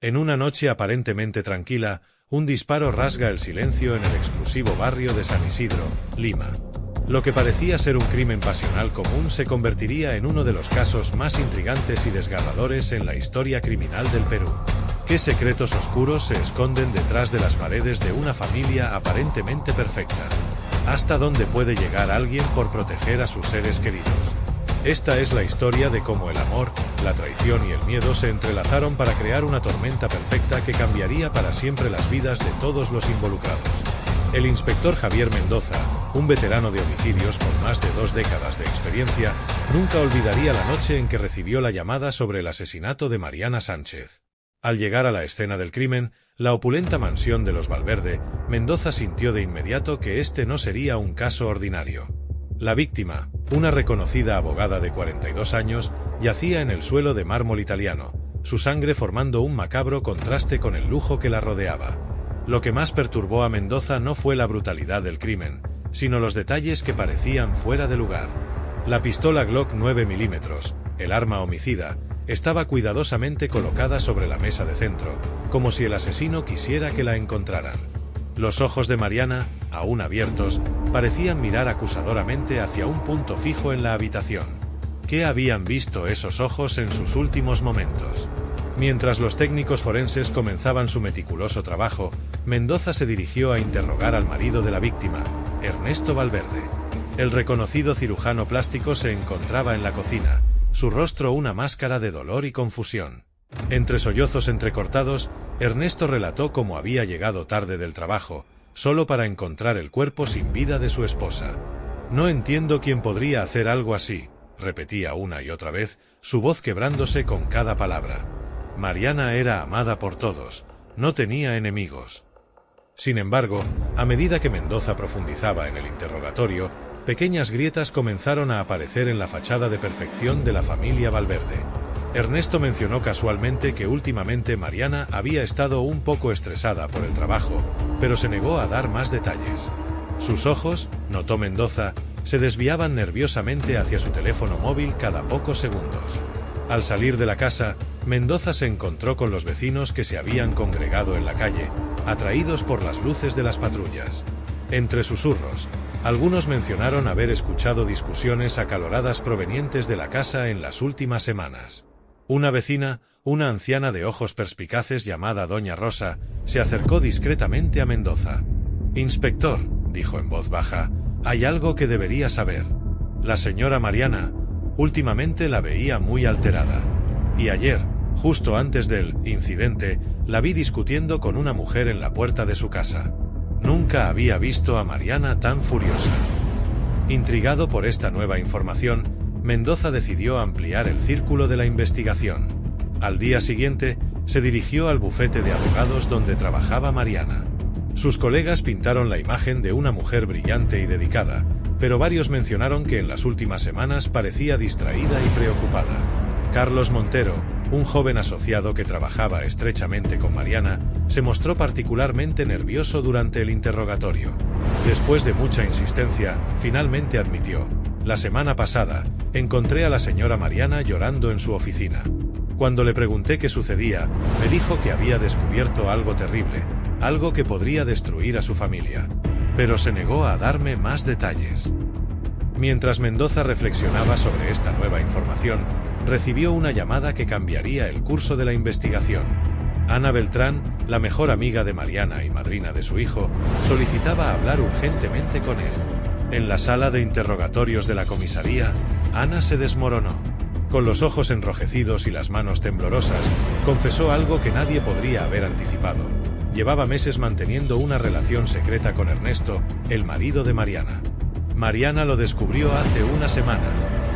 En una noche aparentemente tranquila, un disparo rasga el silencio en el exclusivo barrio de San Isidro, Lima. Lo que parecía ser un crimen pasional común se convertiría en uno de los casos más intrigantes y desgarradores en la historia criminal del Perú. ¿Qué secretos oscuros se esconden detrás de las paredes de una familia aparentemente perfecta? ¿Hasta dónde puede llegar alguien por proteger a sus seres queridos? Esta es la historia de cómo el amor, la traición y el miedo se entrelazaron para crear una tormenta perfecta que cambiaría para siempre las vidas de todos los involucrados. El inspector Javier Mendoza, un veterano de homicidios con más de 2 décadas de experiencia, nunca olvidaría la noche en que recibió la llamada sobre el asesinato de Mariana Sánchez. Al llegar a la escena del crimen, la opulenta mansión de los Valverde, Mendoza sintió de inmediato que este no sería un caso ordinario. La víctima, una reconocida abogada de 42 años, yacía en el suelo de mármol italiano, su sangre formando un macabro contraste con el lujo que la rodeaba. Lo que más perturbó a Mendoza no fue la brutalidad del crimen, sino los detalles que parecían fuera de lugar. La pistola Glock 9 mm, el arma homicida, estaba cuidadosamente colocada sobre la mesa de centro, como si el asesino quisiera que la encontraran. Los ojos de Mariana, aún abiertos, parecían mirar acusadoramente hacia un punto fijo en la habitación. ¿Qué habían visto esos ojos en sus últimos momentos? Mientras los técnicos forenses comenzaban su meticuloso trabajo, Mendoza se dirigió a interrogar al marido de la víctima, Ernesto Valverde. El reconocido cirujano plástico se encontraba en la cocina, su rostro una máscara de dolor y confusión. Entre sollozos entrecortados, Ernesto relató cómo había llegado tarde del trabajo, solo para encontrar el cuerpo sin vida de su esposa. «No entiendo quién podría hacer algo así», repetía una y otra vez, su voz quebrándose con cada palabra. Mariana era amada por todos, no tenía enemigos. Sin embargo, a medida que Mendoza profundizaba en el interrogatorio, pequeñas grietas comenzaron a aparecer en la fachada de perfección de la familia Valverde. Ernesto mencionó casualmente que últimamente Mariana había estado un poco estresada por el trabajo, pero se negó a dar más detalles. Sus ojos, notó Mendoza, se desviaban nerviosamente hacia su teléfono móvil cada pocos segundos. Al salir de la casa, Mendoza se encontró con los vecinos que se habían congregado en la calle, atraídos por las luces de las patrullas. Entre susurros, algunos mencionaron haber escuchado discusiones acaloradas provenientes de la casa en las últimas semanas. Una vecina, una anciana de ojos perspicaces llamada Doña Rosa, se acercó discretamente a Mendoza. «Inspector», dijo en voz baja, «hay algo que debería saber. La señora Mariana, últimamente la veía muy alterada. Y ayer, justo antes del incidente, la vi discutiendo con una mujer en la puerta de su casa. Nunca había visto a Mariana tan furiosa». Intrigado por esta nueva información, Mendoza decidió ampliar el círculo de la investigación. Al día siguiente, se dirigió al bufete de abogados donde trabajaba Mariana. Sus colegas pintaron la imagen de una mujer brillante y dedicada, pero varios mencionaron que en las últimas semanas parecía distraída y preocupada. Carlos Montero, un joven asociado que trabajaba estrechamente con Mariana, se mostró particularmente nervioso durante el interrogatorio. Después de mucha insistencia, finalmente admitió: «La semana pasada, encontré a la señora Mariana llorando en su oficina. Cuando le pregunté qué sucedía, me dijo que había descubierto algo terrible, algo que podría destruir a su familia. Pero se negó a darme más detalles». Mientras Mendoza reflexionaba sobre esta nueva información, recibió una llamada que cambiaría el curso de la investigación. Ana Beltrán, la mejor amiga de Mariana y madrina de su hijo, solicitaba hablar urgentemente con él. En la sala de interrogatorios de la comisaría, Ana se desmoronó. Con los ojos enrojecidos y las manos temblorosas, confesó algo que nadie podría haber anticipado. Llevaba meses manteniendo una relación secreta con Ernesto, el marido de Mariana. «Mariana lo descubrió hace una semana»,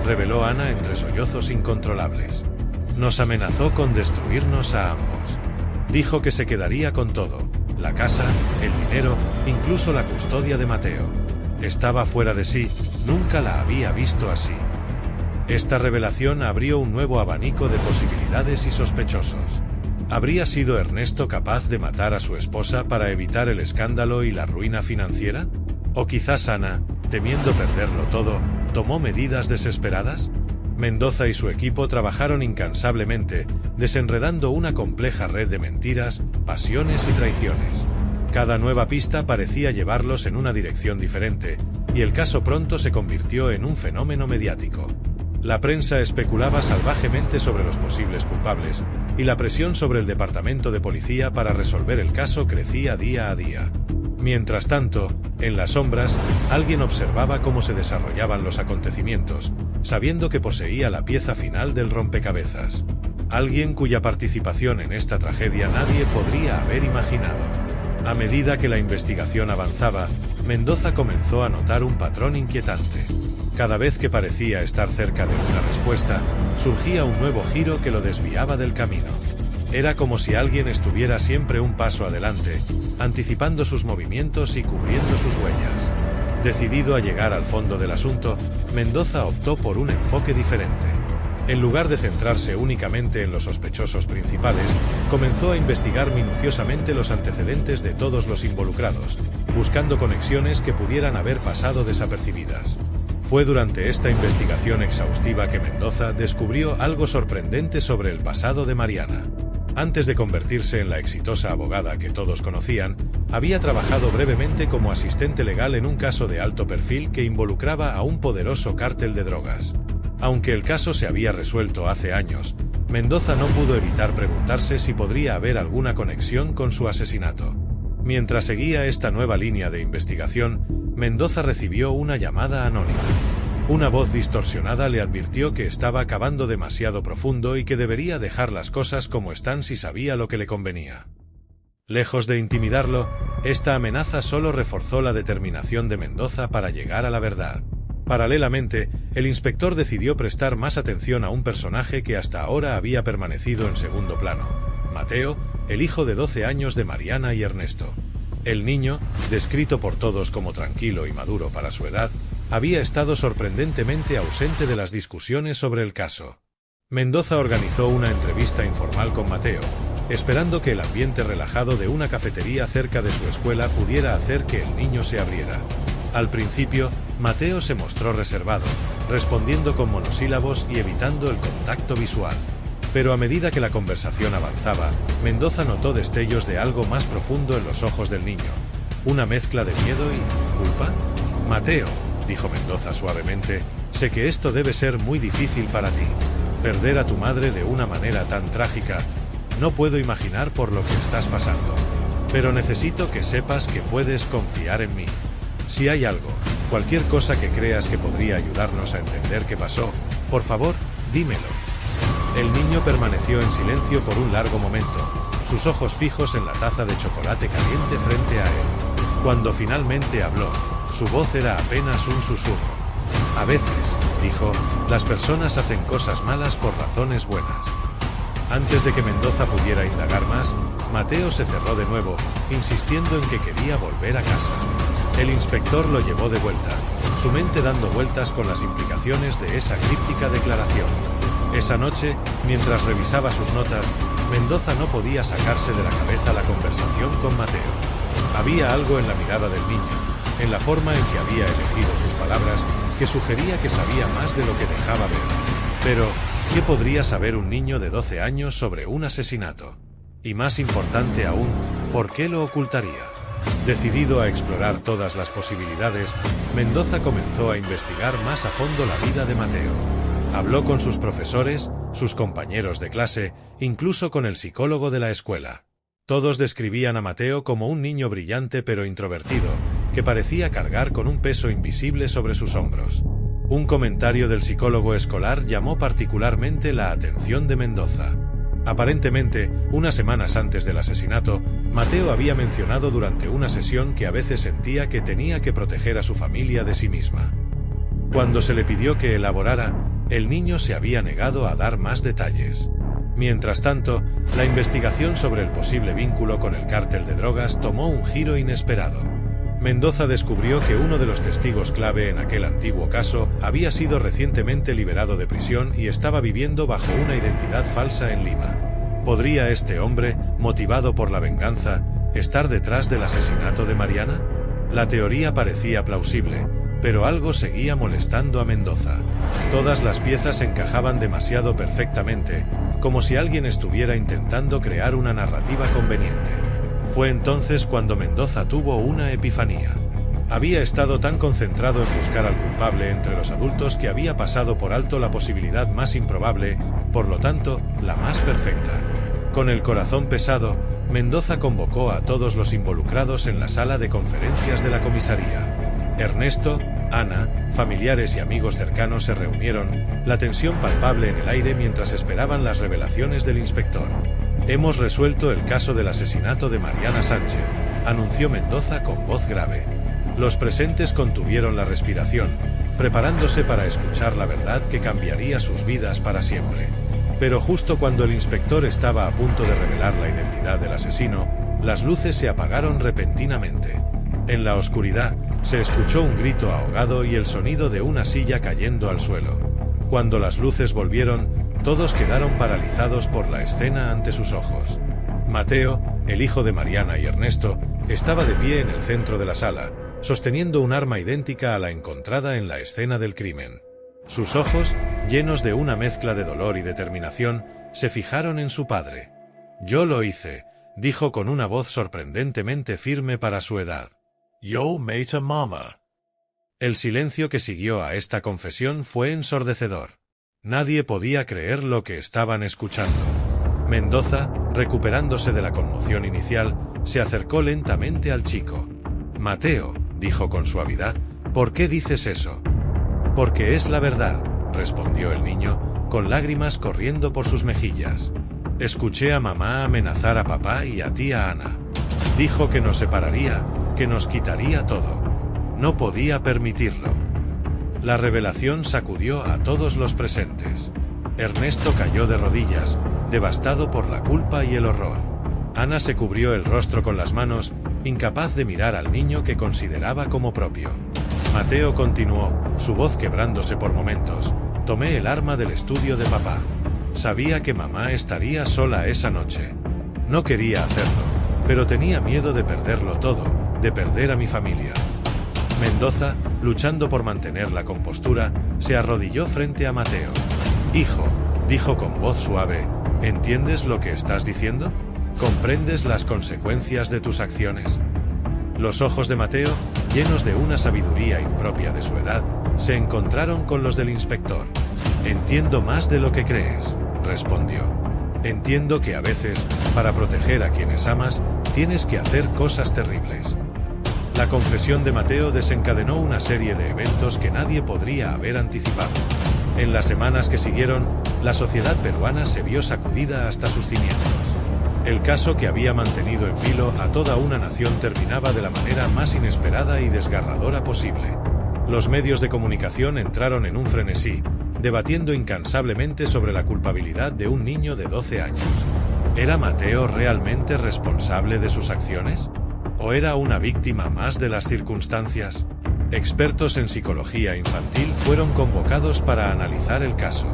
reveló Ana entre sollozos incontrolables. «Nos amenazó con destruirnos a ambos. Dijo que se quedaría con todo, la casa, el dinero, incluso la custodia de Mateo. Estaba fuera de sí, nunca la había visto así». Esta revelación abrió un nuevo abanico de posibilidades y sospechosos. ¿Habría sido Ernesto capaz de matar a su esposa para evitar el escándalo y la ruina financiera? ¿O quizás Ana, temiendo perderlo todo, tomó medidas desesperadas? Mendoza y su equipo trabajaron incansablemente, desenredando una compleja red de mentiras, pasiones y traiciones. Cada nueva pista parecía llevarlos en una dirección diferente, y el caso pronto se convirtió en un fenómeno mediático. La prensa especulaba salvajemente sobre los posibles culpables, y la presión sobre el departamento de policía para resolver el caso crecía día a día. Mientras tanto, en las sombras, alguien observaba cómo se desarrollaban los acontecimientos, sabiendo que poseía la pieza final del rompecabezas. Alguien cuya participación en esta tragedia nadie podría haber imaginado. A medida que la investigación avanzaba, Mendoza comenzó a notar un patrón inquietante. Cada vez que parecía estar cerca de una respuesta, surgía un nuevo giro que lo desviaba del camino. Era como si alguien estuviera siempre un paso adelante, anticipando sus movimientos y cubriendo sus huellas. Decidido a llegar al fondo del asunto, Mendoza optó por un enfoque diferente. En lugar de centrarse únicamente en los sospechosos principales, comenzó a investigar minuciosamente los antecedentes de todos los involucrados, buscando conexiones que pudieran haber pasado desapercibidas. Fue durante esta investigación exhaustiva que Mendoza descubrió algo sorprendente sobre el pasado de Mariana. Antes de convertirse en la exitosa abogada que todos conocían, había trabajado brevemente como asistente legal en un caso de alto perfil que involucraba a un poderoso cártel de drogas. Aunque el caso se había resuelto hace años, Mendoza no pudo evitar preguntarse si podría haber alguna conexión con su asesinato. Mientras seguía esta nueva línea de investigación, Mendoza recibió una llamada anónima. Una voz distorsionada le advirtió que estaba cavando demasiado profundo y que debería dejar las cosas como están si sabía lo que le convenía. Lejos de intimidarlo, esta amenaza solo reforzó la determinación de Mendoza para llegar a la verdad. Paralelamente, el inspector decidió prestar más atención a un personaje que hasta ahora había permanecido en segundo plano: Mateo, el hijo de 12 años de Mariana y Ernesto. El niño, descrito por todos como tranquilo y maduro para su edad, había estado sorprendentemente ausente de las discusiones sobre el caso. Mendoza organizó una entrevista informal con Mateo, esperando que el ambiente relajado de una cafetería cerca de su escuela pudiera hacer que el niño se abriera. Al principio, Mateo se mostró reservado, respondiendo con monosílabos y evitando el contacto visual. Pero a medida que la conversación avanzaba, Mendoza notó destellos de algo más profundo en los ojos del niño. ¿Una mezcla de miedo y culpa? Mateo, dijo Mendoza suavemente, sé que esto debe ser muy difícil para ti. Perder a tu madre de una manera tan trágica. No puedo imaginar por lo que estás pasando. Pero necesito que sepas que puedes confiar en mí. Si hay algo, cualquier cosa que creas que podría ayudarnos a entender qué pasó, por favor, dímelo. El niño permaneció en silencio por un largo momento, sus ojos fijos en la taza de chocolate caliente frente a él. Cuando finalmente habló, su voz era apenas un susurro. A veces, dijo, las personas hacen cosas malas por razones buenas. Antes de que Mendoza pudiera indagar más, Mateo se cerró de nuevo, insistiendo en que quería volver a casa. El inspector lo llevó de vuelta, su mente dando vueltas con las implicaciones de esa críptica declaración. Esa noche, mientras revisaba sus notas, Mendoza no podía sacarse de la cabeza la conversación con Mateo. Había algo en la mirada del niño, en la forma en que había elegido sus palabras, que sugería que sabía más de lo que dejaba ver. Pero, ¿qué podría saber un niño de 12 años sobre un asesinato? Y más importante aún, ¿por qué lo ocultaría? Decidido a explorar todas las posibilidades, Mendoza comenzó a investigar más a fondo la vida de Mateo. Habló con sus profesores, sus compañeros de clase, incluso con el psicólogo de la escuela. Todos describían a Mateo como un niño brillante pero introvertido, que parecía cargar con un peso invisible sobre sus hombros. Un comentario del psicólogo escolar llamó particularmente la atención de Mendoza. Aparentemente, unas semanas antes del asesinato, Mateo había mencionado durante una sesión que a veces sentía que tenía que proteger a su familia de sí misma. Cuando se le pidió que elaborara, el niño se había negado a dar más detalles. Mientras tanto, la investigación sobre el posible vínculo con el cártel de drogas tomó un giro inesperado. Mendoza descubrió que uno de los testigos clave en aquel antiguo caso había sido recientemente liberado de prisión y estaba viviendo bajo una identidad falsa en Lima. ¿Podría este hombre, motivado por la venganza, estar detrás del asesinato de Mariana? La teoría parecía plausible, Pero algo seguía molestando a Mendoza. Todas las piezas encajaban demasiado perfectamente, como si alguien estuviera intentando crear una narrativa conveniente. Fue entonces cuando Mendoza tuvo una epifanía. Había estado tan concentrado en buscar al culpable entre los adultos que había pasado por alto la posibilidad más improbable, por lo tanto, la más perfecta. Con el corazón pesado, Mendoza convocó a todos los involucrados en la sala de conferencias de la comisaría. Ernesto, Ana, familiares y amigos cercanos se reunieron, la tensión palpable en el aire mientras esperaban las revelaciones del inspector. «Hemos resuelto el caso del asesinato de Mariana Sánchez», anunció Mendoza con voz grave. Los presentes contuvieron la respiración, preparándose para escuchar la verdad que cambiaría sus vidas para siempre. Pero justo cuando el inspector estaba a punto de revelar la identidad del asesino, las luces se apagaron repentinamente. En la oscuridad, se escuchó un grito ahogado y el sonido de una silla cayendo al suelo. Cuando las luces volvieron, todos quedaron paralizados por la escena ante sus ojos. Mateo, el hijo de Mariana y Ernesto, estaba de pie en el centro de la sala, sosteniendo un arma idéntica a la encontrada en la escena del crimen. Sus ojos, llenos de una mezcla de dolor y determinación, se fijaron en su padre. «Yo lo hice», dijo con una voz sorprendentemente firme para su edad. «Yo mate a mama». El silencio que siguió a esta confesión fue ensordecedor. Nadie podía creer lo que estaban escuchando. Mendoza, recuperándose de la conmoción inicial, se acercó lentamente al chico. «Mateo», dijo con suavidad, «¿por qué dices eso?» «Porque es la verdad», respondió el niño, con lágrimas corriendo por sus mejillas. «Escuché a mamá amenazar a papá y a tía Ana. Dijo que nos separaría, que nos quitaría todo. No podía permitirlo». La revelación sacudió a todos los presentes. Ernesto cayó de rodillas, devastado por la culpa y el horror. Ana se cubrió el rostro con las manos, incapaz de mirar al niño que consideraba como propio. Mateo continuó, su voz quebrándose por momentos. «Tomé el arma del estudio de papá. Sabía que mamá estaría sola esa noche. No quería hacerlo, pero tenía miedo de perderlo todo, de perder a mi familia». Mendoza, luchando por mantener la compostura, se arrodilló frente a Mateo. «Hijo», dijo con voz suave, «¿entiendes lo que estás diciendo? ¿Comprendes las consecuencias de tus acciones?». Los ojos de Mateo, llenos de una sabiduría impropia de su edad, se encontraron con los del inspector. «Entiendo más de lo que crees», respondió. «Entiendo que a veces, para proteger a quienes amas, tienes que hacer cosas terribles». La confesión de Mateo desencadenó una serie de eventos que nadie podría haber anticipado. En las semanas que siguieron, la sociedad peruana se vio sacudida hasta sus cimientos. El caso que había mantenido en vilo a toda una nación terminaba de la manera más inesperada y desgarradora posible. Los medios de comunicación entraron en un frenesí, debatiendo incansablemente sobre la culpabilidad de un niño de 12 años. ¿Era Mateo realmente responsable de sus acciones? ¿O era una víctima más de las circunstancias? Expertos en psicología infantil fueron convocados para analizar el caso.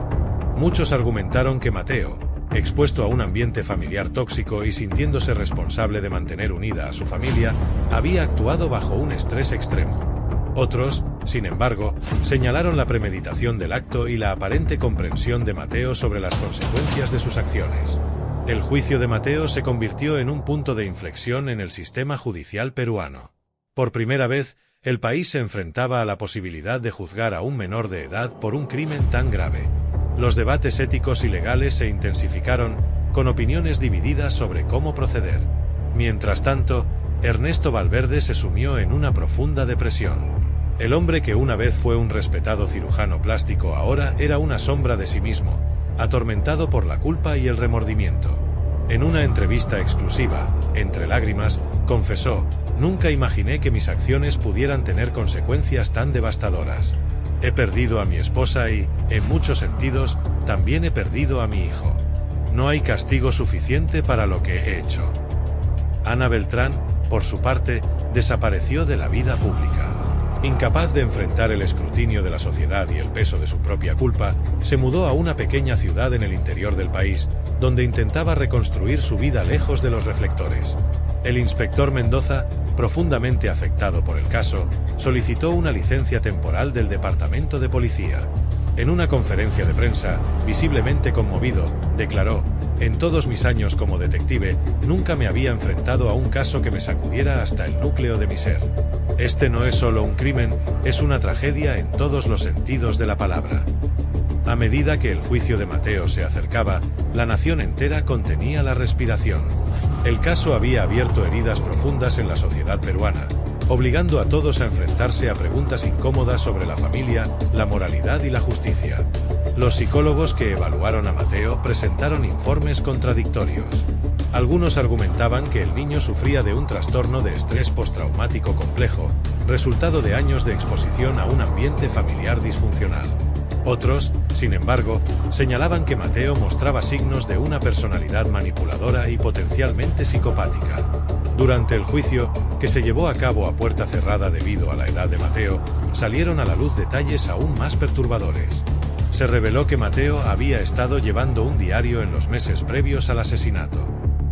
Muchos argumentaron que Mateo, expuesto a un ambiente familiar tóxico y sintiéndose responsable de mantener unida a su familia, había actuado bajo un estrés extremo. Otros, sin embargo, señalaron la premeditación del acto y la aparente comprensión de Mateo sobre las consecuencias de sus acciones. El juicio de Mateo se convirtió en un punto de inflexión en el sistema judicial peruano. Por primera vez, el país se enfrentaba a la posibilidad de juzgar a un menor de edad por un crimen tan grave. Los debates éticos y legales se intensificaron, con opiniones divididas sobre cómo proceder. Mientras tanto, Ernesto Valverde se sumió en una profunda depresión. El hombre que una vez fue un respetado cirujano plástico ahora era una sombra de sí mismo, atormentado por la culpa y el remordimiento. En una entrevista exclusiva, entre lágrimas, confesó: «Nunca imaginé que mis acciones pudieran tener consecuencias tan devastadoras. He perdido a mi esposa y, en muchos sentidos, también he perdido a mi hijo. No hay castigo suficiente para lo que he hecho». Ana Beltrán, por su parte, desapareció de la vida pública. Incapaz de enfrentar el escrutinio de la sociedad y el peso de su propia culpa, se mudó a una pequeña ciudad en el interior del país, donde intentaba reconstruir su vida lejos de los reflectores. El inspector Mendoza, profundamente afectado por el caso, solicitó una licencia temporal del Departamento de Policía. En una conferencia de prensa, visiblemente conmovido, declaró: «En todos mis años como detective, nunca me había enfrentado a un caso que me sacudiera hasta el núcleo de mi ser. Este no es solo un crimen, es una tragedia en todos los sentidos de la palabra». A medida que el juicio de Mateo se acercaba, la nación entera contenía la respiración. El caso había abierto heridas profundas en la sociedad peruana, obligando a todos a enfrentarse a preguntas incómodas sobre la familia, la moralidad y la justicia. Los psicólogos que evaluaron a Mateo presentaron informes contradictorios. Algunos argumentaban que el niño sufría de un trastorno de estrés postraumático complejo, resultado de años de exposición a un ambiente familiar disfuncional. Otros, sin embargo, señalaban que Mateo mostraba signos de una personalidad manipuladora y potencialmente psicopática. Durante el juicio, que se llevó a cabo a puerta cerrada debido a la edad de Mateo, salieron a la luz detalles aún más perturbadores. Se reveló que Mateo había estado llevando un diario en los meses previos al asesinato.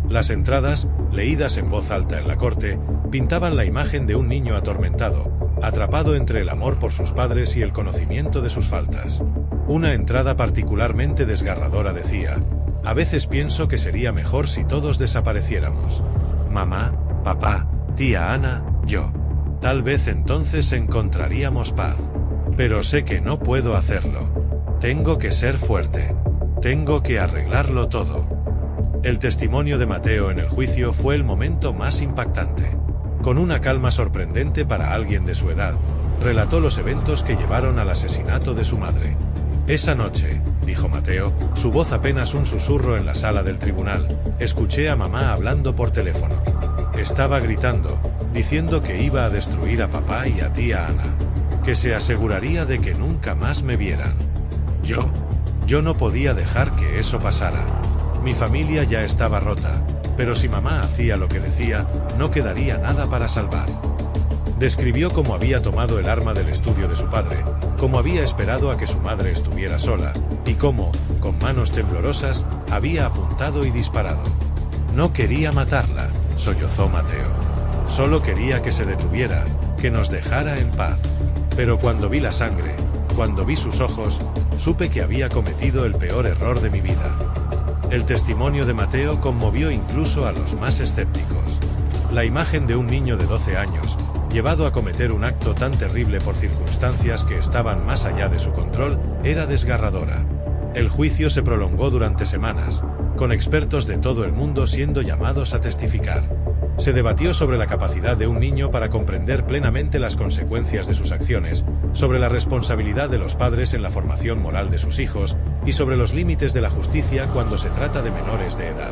Las entradas, leídas en voz alta en la corte, pintaban la imagen de un niño atormentado, atrapado entre el amor por sus padres y el conocimiento de sus faltas. Una entrada particularmente desgarradora decía: «A veces pienso que sería mejor si todos desapareciéramos. Mamá, papá, tía Ana, yo. Tal vez entonces encontraríamos paz. Pero sé que no puedo hacerlo. Tengo que ser fuerte. Tengo que arreglarlo todo». El testimonio de Mateo en el juicio fue el momento más impactante. Con una calma sorprendente para alguien de su edad, relató los eventos que llevaron al asesinato de su madre. «Esa noche», dijo Mateo, su voz apenas un susurro en la sala del tribunal, «escuché a mamá hablando por teléfono. Estaba gritando, diciendo que iba a destruir a papá y a tía Ana. Que se aseguraría de que nunca más me vieran. Yo no podía dejar que eso pasara. Mi familia ya estaba rota, pero si mamá hacía lo que decía, no quedaría nada para salvar». Describió cómo había tomado el arma del estudio de su padre, cómo había esperado a que su madre estuviera sola, y cómo, con manos temblorosas, había apuntado y disparado. «No quería matarla», sollozó Mateo. «Solo quería que se detuviera, que nos dejara en paz. Pero cuando vi la sangre, cuando vi sus ojos, supe que había cometido el peor error de mi vida». El testimonio de Mateo conmovió incluso a los más escépticos. La imagen de un niño de 12 años, llevado a cometer un acto tan terrible por circunstancias que estaban más allá de su control, era desgarradora. El juicio se prolongó durante semanas, con expertos de todo el mundo siendo llamados a testificar. Se debatió sobre la capacidad de un niño para comprender plenamente las consecuencias de sus acciones, sobre la responsabilidad de los padres en la formación moral de sus hijos, y sobre los límites de la justicia cuando se trata de menores de edad.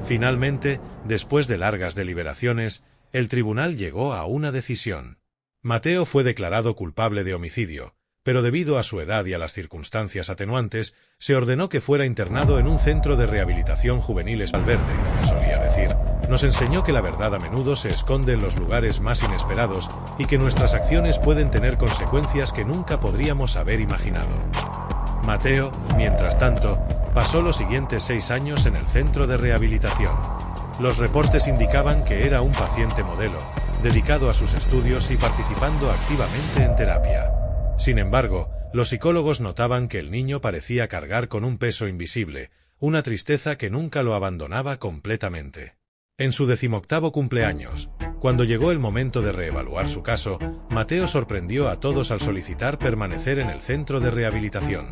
Finalmente, después de largas deliberaciones, el tribunal llegó a una decisión. Mateo fue declarado culpable de homicidio, pero debido a su edad y a las circunstancias atenuantes, se ordenó que fuera internado en un centro de rehabilitación juvenil. Valverde, solía decir, nos enseñó que la verdad a menudo se esconde en los lugares más inesperados y que nuestras acciones pueden tener consecuencias que nunca podríamos haber imaginado. Mateo, mientras tanto, pasó los siguientes 6 años en el centro de rehabilitación. Los reportes indicaban que era un paciente modelo, dedicado a sus estudios y participando activamente en terapia. Sin embargo, los psicólogos notaban que el niño parecía cargar con un peso invisible, una tristeza que nunca lo abandonaba completamente. En su 18º cumpleaños, cuando llegó el momento de reevaluar su caso, Mateo sorprendió a todos al solicitar permanecer en el centro de rehabilitación.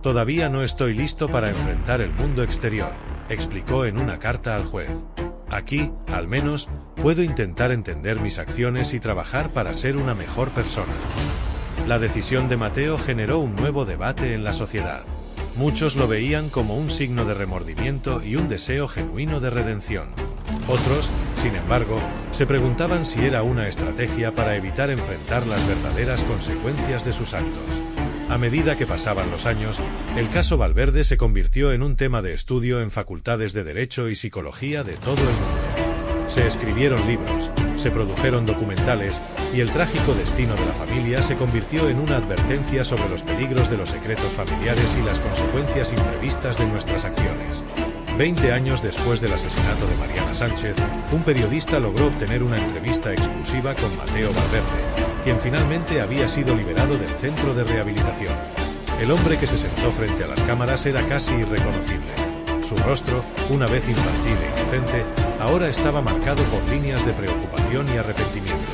«Todavía no estoy listo para enfrentar el mundo exterior», explicó en una carta al juez. «Aquí, al menos, puedo intentar entender mis acciones y trabajar para ser una mejor persona». La decisión de Mateo generó un nuevo debate en la sociedad. Muchos lo veían como un signo de remordimiento y un deseo genuino de redención. Otros, sin embargo, se preguntaban si era una estrategia para evitar enfrentar las verdaderas consecuencias de sus actos. A medida que pasaban los años, el caso Valverde se convirtió en un tema de estudio en facultades de Derecho y Psicología de todo el mundo. Se escribieron libros, se produjeron documentales, y el trágico destino de la familia se convirtió en una advertencia sobre los peligros de los secretos familiares y las consecuencias imprevistas de nuestras acciones. 20 años después del asesinato de Mariana Sánchez, un periodista logró obtener una entrevista exclusiva con Mateo Valverde, quien finalmente había sido liberado del centro de rehabilitación. El hombre que se sentó frente a las cámaras era casi irreconocible. Su rostro, una vez infantil e inocente, ahora estaba marcado por líneas de preocupación y arrepentimiento.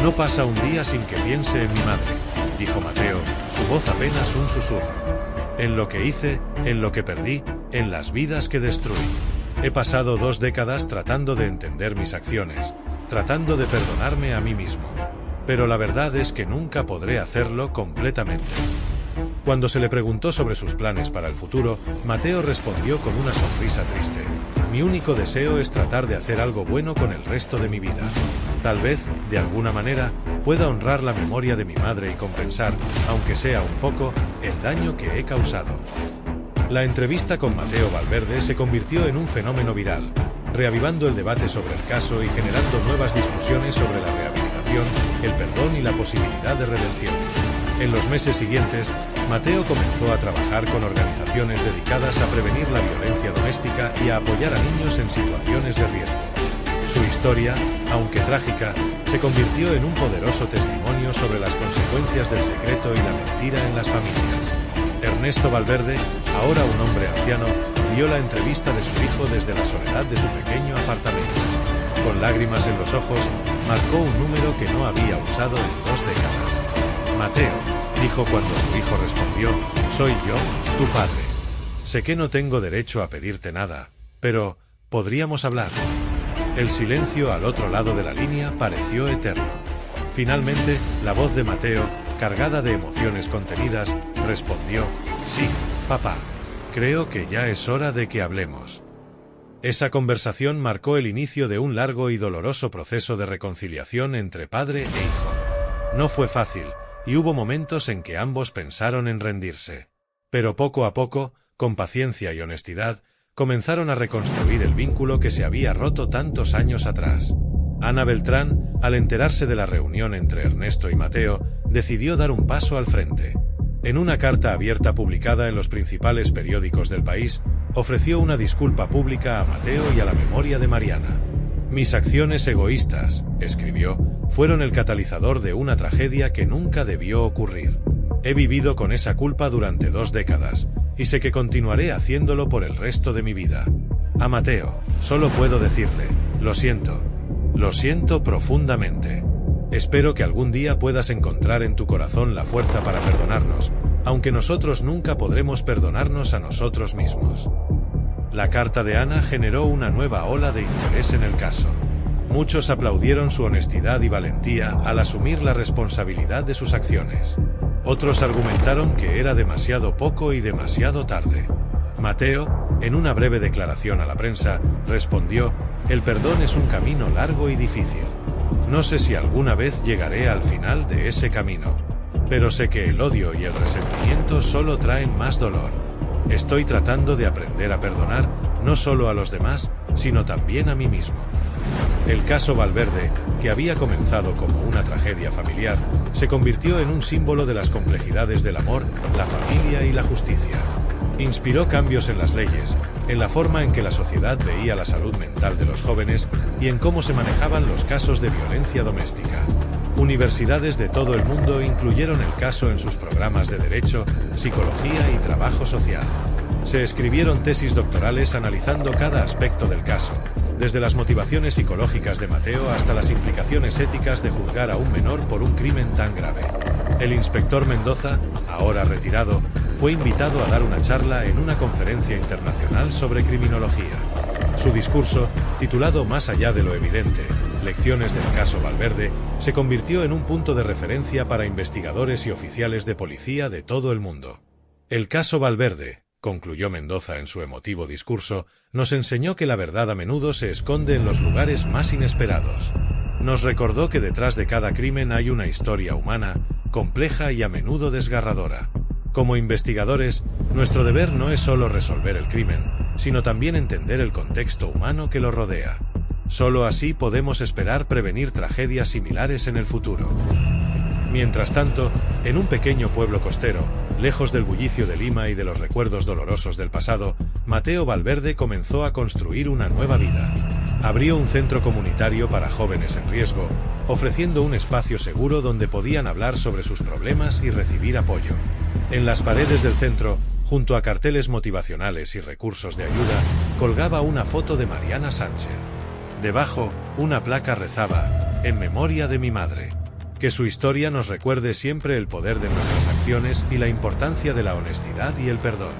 «No pasa un día sin que piense en mi madre», dijo Mateo, su voz apenas un susurro. «En lo que hice, en lo que perdí, en las vidas que destruí. He pasado 2 décadas tratando de entender mis acciones, tratando de perdonarme a mí mismo. Pero la verdad es que nunca podré hacerlo completamente». Cuando se le preguntó sobre sus planes para el futuro, Mateo respondió con una sonrisa triste. «Mi único deseo es tratar de hacer algo bueno con el resto de mi vida. Tal vez, de alguna manera, pueda honrar la memoria de mi madre y compensar, aunque sea un poco, el daño que he causado». La entrevista con Mateo Valverde se convirtió en un fenómeno viral, reavivando el debate sobre el caso y generando nuevas discusiones sobre la rehabilitación, el perdón y la posibilidad de redención. En los meses siguientes, Mateo comenzó a trabajar con organizaciones dedicadas a prevenir la violencia doméstica y a apoyar a niños en situaciones de riesgo. Su historia, aunque trágica, se convirtió en un poderoso testimonio sobre las consecuencias del secreto y la mentira en las familias. Ernesto Valverde, ahora un hombre anciano, vio la entrevista de su hijo desde la soledad de su pequeño apartamento. Con lágrimas en los ojos, marcó un número que no había usado en 2 décadas. «Mateo», dijo cuando su hijo respondió, «soy yo, tu padre. Sé que no tengo derecho a pedirte nada, pero ¿podríamos hablar?». El silencio al otro lado de la línea pareció eterno. Finalmente, la voz de Mateo, cargada de emociones contenidas, respondió, «Sí, papá. Creo que ya es hora de que hablemos». Esa conversación marcó el inicio de un largo y doloroso proceso de reconciliación entre padre e hijo. No fue fácil, y hubo momentos en que ambos pensaron en rendirse. Pero poco a poco, con paciencia y honestidad, comenzaron a reconstruir el vínculo que se había roto tantos años atrás. Ana Beltrán, al enterarse de la reunión entre Ernesto y Mateo, decidió dar un paso al frente. En una carta abierta publicada en los principales periódicos del país, ofreció una disculpa pública a Mateo y a la memoria de Mariana. «Mis acciones egoístas», escribió, «fueron el catalizador de una tragedia que nunca debió ocurrir. He vivido con esa culpa durante 2 décadas, y sé que continuaré haciéndolo por el resto de mi vida. A Mateo, solo puedo decirle, lo siento profundamente. Espero que algún día puedas encontrar en tu corazón la fuerza para perdonarnos, aunque nosotros nunca podremos perdonarnos a nosotros mismos». La carta de Ana generó una nueva ola de interés en el caso. Muchos aplaudieron su honestidad y valentía al asumir la responsabilidad de sus acciones. Otros argumentaron que era demasiado poco y demasiado tarde. Mateo, en una breve declaración a la prensa, respondió, «El perdón es un camino largo y difícil. No sé si alguna vez llegaré al final de ese camino. Pero sé que el odio y el resentimiento solo traen más dolor. Estoy tratando de aprender a perdonar, no solo a los demás, sino también a mí mismo». El caso Valverde, que había comenzado como una tragedia familiar, se convirtió en un símbolo de las complejidades del amor, la familia y la justicia. Inspiró cambios en las leyes, en la forma en que la sociedad veía la salud mental de los jóvenes y en cómo se manejaban los casos de violencia doméstica. Universidades de todo el mundo incluyeron el caso en sus programas de Derecho, Psicología y Trabajo Social. Se escribieron tesis doctorales analizando cada aspecto del caso, desde las motivaciones psicológicas de Mateo hasta las implicaciones éticas de juzgar a un menor por un crimen tan grave. El inspector Mendoza, ahora retirado, fue invitado a dar una charla en una conferencia internacional sobre criminología. Su discurso, titulado Más allá de lo evidente, Lecciones del caso Valverde, se convirtió en un punto de referencia para investigadores y oficiales de policía de todo el mundo. El caso Valverde, concluyó Mendoza en su emotivo discurso, nos enseñó que la verdad a menudo se esconde en los lugares más inesperados. Nos recordó que detrás de cada crimen hay una historia humana, compleja y a menudo desgarradora. Como investigadores, nuestro deber no es solo resolver el crimen, sino también entender el contexto humano que lo rodea. Solo así podemos esperar prevenir tragedias similares en el futuro. Mientras tanto, en un pequeño pueblo costero, lejos del bullicio de Lima y de los recuerdos dolorosos del pasado, Mateo Valverde comenzó a construir una nueva vida. Abrió un centro comunitario para jóvenes en riesgo, ofreciendo un espacio seguro donde podían hablar sobre sus problemas y recibir apoyo. En las paredes del centro, junto a carteles motivacionales y recursos de ayuda, colgaba una foto de Mariana Sánchez. Debajo, una placa rezaba: "En memoria de mi madre". Que su historia nos recuerde siempre el poder de nuestras acciones y la importancia de la honestidad y el perdón.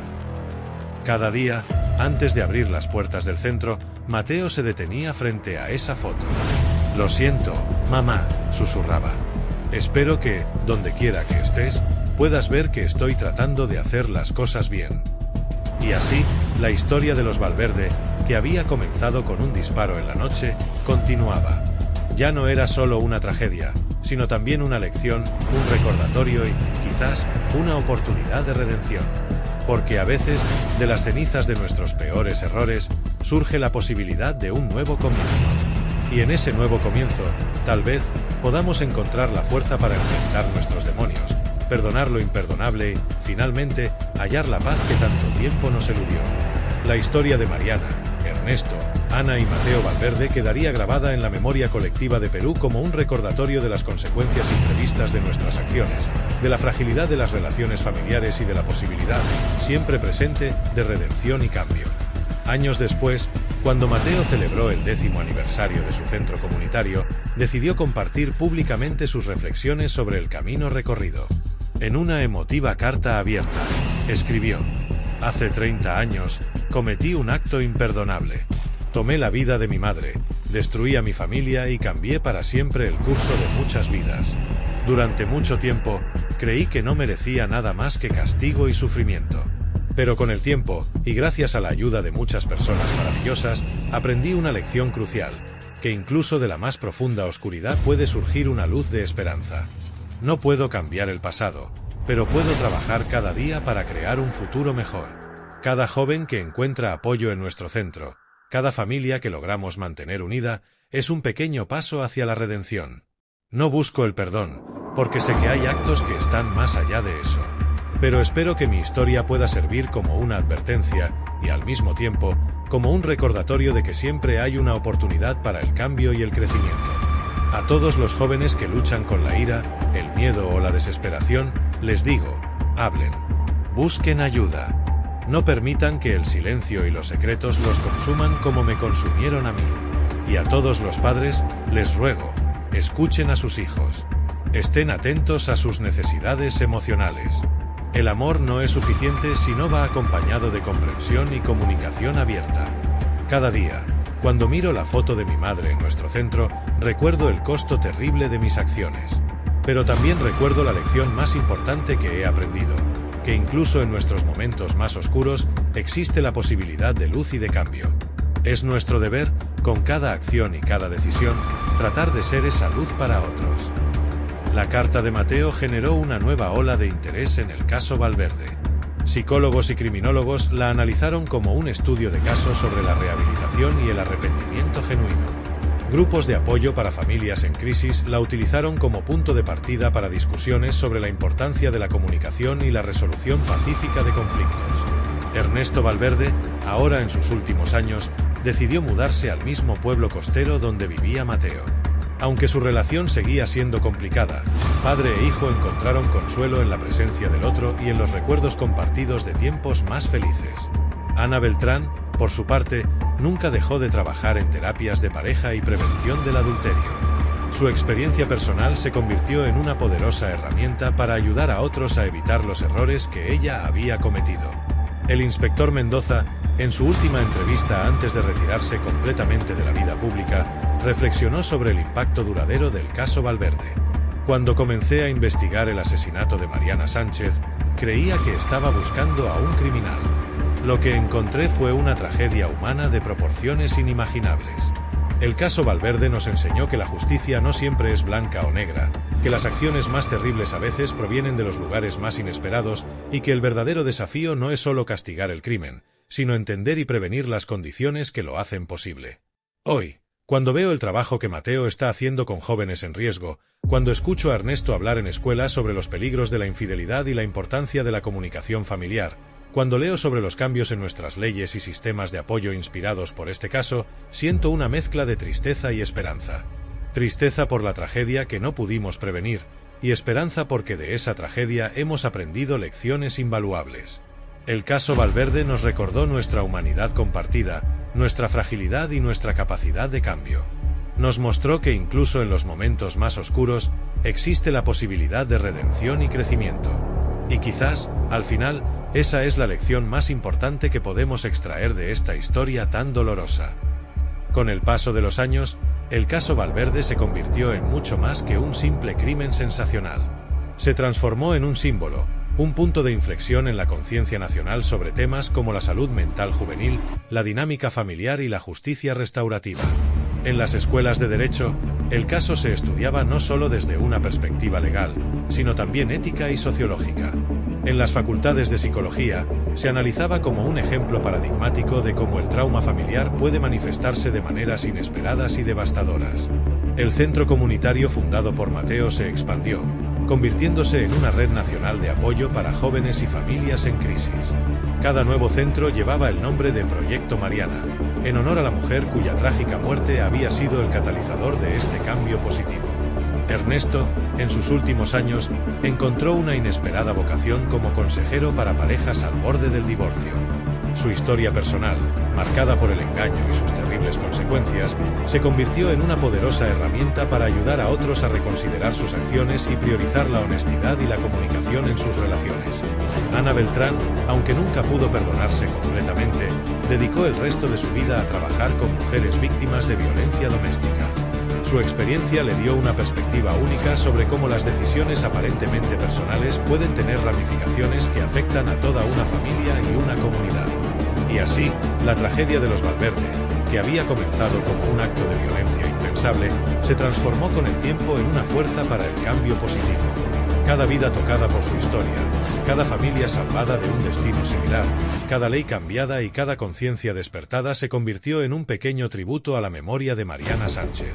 Cada día, antes de abrir las puertas del centro, Mateo se detenía frente a esa foto. «Lo siento, mamá», susurraba. «Espero que, donde quiera que estés, puedas ver que estoy tratando de hacer las cosas bien». Y así, la historia de los Valverde, que había comenzado con un disparo en la noche, continuaba. Ya no era solo una tragedia, sino también una lección, un recordatorio y, quizás, una oportunidad de redención. Porque a veces, de las cenizas de nuestros peores errores, surge la posibilidad de un nuevo comienzo. Y en ese nuevo comienzo, tal vez, podamos encontrar la fuerza para enfrentar nuestros demonios, perdonar lo imperdonable y, finalmente, hallar la paz que tanto tiempo nos eludió. La historia de Mariana, Ernesto, Ana y Mateo Valverde quedaría grabada en la memoria colectiva de Perú como un recordatorio de las consecuencias imprevistas de nuestras acciones, de la fragilidad de las relaciones familiares y de la posibilidad, siempre presente, de redención y cambio. Años después, cuando Mateo celebró el 10º aniversario de su centro comunitario, decidió compartir públicamente sus reflexiones sobre el camino recorrido. En una emotiva carta abierta, escribió: «Hace 30 años, cometí un acto imperdonable. Tomé la vida de mi madre, destruí a mi familia y cambié para siempre el curso de muchas vidas. Durante mucho tiempo, creí que no merecía nada más que castigo y sufrimiento. Pero con el tiempo, y gracias a la ayuda de muchas personas maravillosas, aprendí una lección crucial, que incluso de la más profunda oscuridad puede surgir una luz de esperanza. No puedo cambiar el pasado, pero puedo trabajar cada día para crear un futuro mejor. Cada joven que encuentra apoyo en nuestro centro, cada familia que logramos mantener unida, es un pequeño paso hacia la redención. No busco el perdón, porque sé que hay actos que están más allá de eso. Pero espero que mi historia pueda servir como una advertencia, y al mismo tiempo, como un recordatorio de que siempre hay una oportunidad para el cambio y el crecimiento. A todos los jóvenes que luchan con la ira, el miedo o la desesperación, les digo: hablen. Busquen ayuda. No permitan que el silencio y los secretos los consuman como me consumieron a mí. Y a todos los padres, les ruego, escuchen a sus hijos. Estén atentos a sus necesidades emocionales. El amor no es suficiente si no va acompañado de comprensión y comunicación abierta. Cada día, cuando miro la foto de mi madre en nuestro centro, recuerdo el costo terrible de mis acciones. Pero también recuerdo la lección más importante que he aprendido, que incluso en nuestros momentos más oscuros, existe la posibilidad de luz y de cambio. Es nuestro deber, con cada acción y cada decisión, tratar de ser esa luz para otros. La carta de Mateo generó una nueva ola de interés en el caso Valverde. Psicólogos y criminólogos la analizaron como un estudio de caso sobre la rehabilitación y el arrepentimiento genuino. Grupos de apoyo para familias en crisis la utilizaron como punto de partida para discusiones sobre la importancia de la comunicación y la resolución pacífica de conflictos. Ernesto Valverde, ahora en sus últimos años, decidió mudarse al mismo pueblo costero donde vivía Mateo. Aunque su relación seguía siendo complicada, padre e hijo encontraron consuelo en la presencia del otro y en los recuerdos compartidos de tiempos más felices. Ana Beltrán, por su parte, nunca dejó de trabajar en terapias de pareja y prevención del adulterio. Su experiencia personal se convirtió en una poderosa herramienta para ayudar a otros a evitar los errores que ella había cometido. El inspector Mendoza, en su última entrevista antes de retirarse completamente de la vida pública, reflexionó sobre el impacto duradero del caso Valverde. Cuando comencé a investigar el asesinato de Mariana Sánchez, creía que estaba buscando a un criminal. Lo que encontré fue una tragedia humana de proporciones inimaginables. El caso Valverde nos enseñó que la justicia no siempre es blanca o negra, que las acciones más terribles a veces provienen de los lugares más inesperados y que el verdadero desafío no es solo castigar el crimen, sino entender y prevenir las condiciones que lo hacen posible. Hoy, Cuando veo el trabajo que Mateo está haciendo con jóvenes en riesgo, cuando escucho a Ernesto hablar en escuelas sobre los peligros de la infidelidad y la importancia de la comunicación familiar, cuando leo sobre los cambios en nuestras leyes y sistemas de apoyo inspirados por este caso, siento una mezcla de tristeza y esperanza. Tristeza por la tragedia que no pudimos prevenir, y esperanza porque de esa tragedia hemos aprendido lecciones invaluables. El caso Valverde nos recordó nuestra humanidad compartida, nuestra fragilidad y nuestra capacidad de cambio. Nos mostró que incluso en los momentos más oscuros, existe la posibilidad de redención y crecimiento. Y quizás, al final, esa es la lección más importante que podemos extraer de esta historia tan dolorosa. Con el paso de los años, el caso Valverde se convirtió en mucho más que un simple crimen sensacional. Se transformó en un símbolo, un punto de inflexión en la conciencia nacional sobre temas como la salud mental juvenil, la dinámica familiar y la justicia restaurativa. En las escuelas de Derecho, el caso se estudiaba no solo desde una perspectiva legal, sino también ética y sociológica. En las facultades de Psicología, se analizaba como un ejemplo paradigmático de cómo el trauma familiar puede manifestarse de maneras inesperadas y devastadoras. El centro comunitario fundado por Mateo se expandió, convirtiéndose en una red nacional de apoyo para jóvenes y familias en crisis. Cada nuevo centro llevaba el nombre de Proyecto Mariana, en honor a la mujer cuya trágica muerte había sido el catalizador de este cambio positivo. Ernesto, en sus últimos años, encontró una inesperada vocación como consejero para parejas al borde del divorcio. Su historia personal, marcada por el engaño y sus terribles consecuencias, se convirtió en una poderosa herramienta para ayudar a otros a reconsiderar sus acciones y priorizar la honestidad y la comunicación en sus relaciones. Ana Beltrán, aunque nunca pudo perdonarse completamente, dedicó el resto de su vida a trabajar con mujeres víctimas de violencia doméstica. Su experiencia le dio una perspectiva única sobre cómo las decisiones aparentemente personales pueden tener ramificaciones que afectan a toda una familia y una comunidad. Y así, la tragedia de los Valverde, que había comenzado como un acto de violencia impensable, se transformó con el tiempo en una fuerza para el cambio positivo. Cada vida tocada por su historia, cada familia salvada de un destino similar, cada ley cambiada y cada conciencia despertada se convirtió en un pequeño tributo a la memoria de Mariana Sánchez.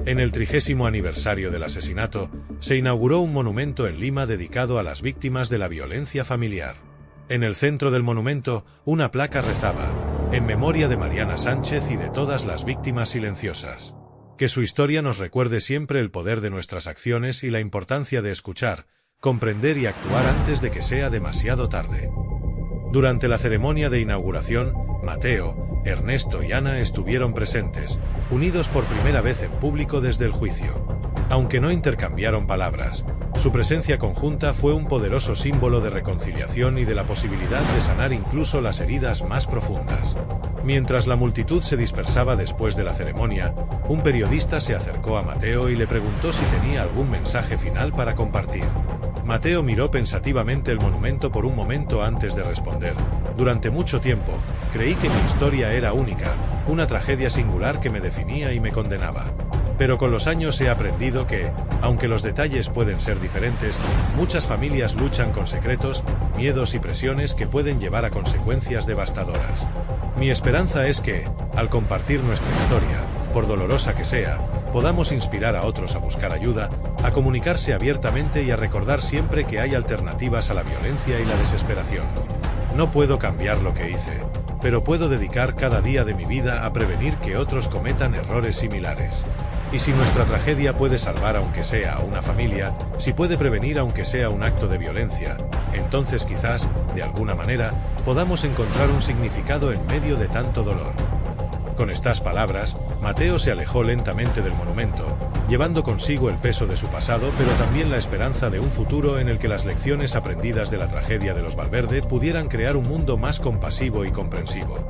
En el 30º aniversario del asesinato, se inauguró un monumento en Lima dedicado a las víctimas de la violencia familiar. En el centro del monumento, una placa rezaba, en memoria de Mariana Sánchez y de todas las víctimas silenciosas. Que su historia nos recuerde siempre el poder de nuestras acciones y la importancia de escuchar, comprender y actuar antes de que sea demasiado tarde. Durante la ceremonia de inauguración, Mateo, Ernesto y Ana estuvieron presentes, unidos por primera vez en público desde el juicio. Aunque no intercambiaron palabras, su presencia conjunta fue un poderoso símbolo de reconciliación y de la posibilidad de sanar incluso las heridas más profundas. Mientras la multitud se dispersaba después de la ceremonia, un periodista se acercó a Mateo y le preguntó si tenía algún mensaje final para compartir. Mateo miró pensativamente el monumento por un momento antes de responder. Durante mucho tiempo, creí que mi historia era única, una tragedia singular que me definía y me condenaba. Pero con los años he aprendido que, aunque los detalles pueden ser diferentes, muchas familias luchan con secretos, miedos y presiones que pueden llevar a consecuencias devastadoras. Mi esperanza es que, al compartir nuestra historia, por dolorosa que sea, podamos inspirar a otros a buscar ayuda, a comunicarse abiertamente y a recordar siempre que hay alternativas a la violencia y la desesperación. No puedo cambiar lo que hice, pero puedo dedicar cada día de mi vida a prevenir que otros cometan errores similares. Y si nuestra tragedia puede salvar aunque sea a una familia, si puede prevenir aunque sea un acto de violencia, entonces quizás, de alguna manera, podamos encontrar un significado en medio de tanto dolor. Con estas palabras, Mateo se alejó lentamente del monumento, llevando consigo el peso de su pasado pero también la esperanza de un futuro en el que las lecciones aprendidas de la tragedia de los Valverde pudieran crear un mundo más compasivo y comprensivo.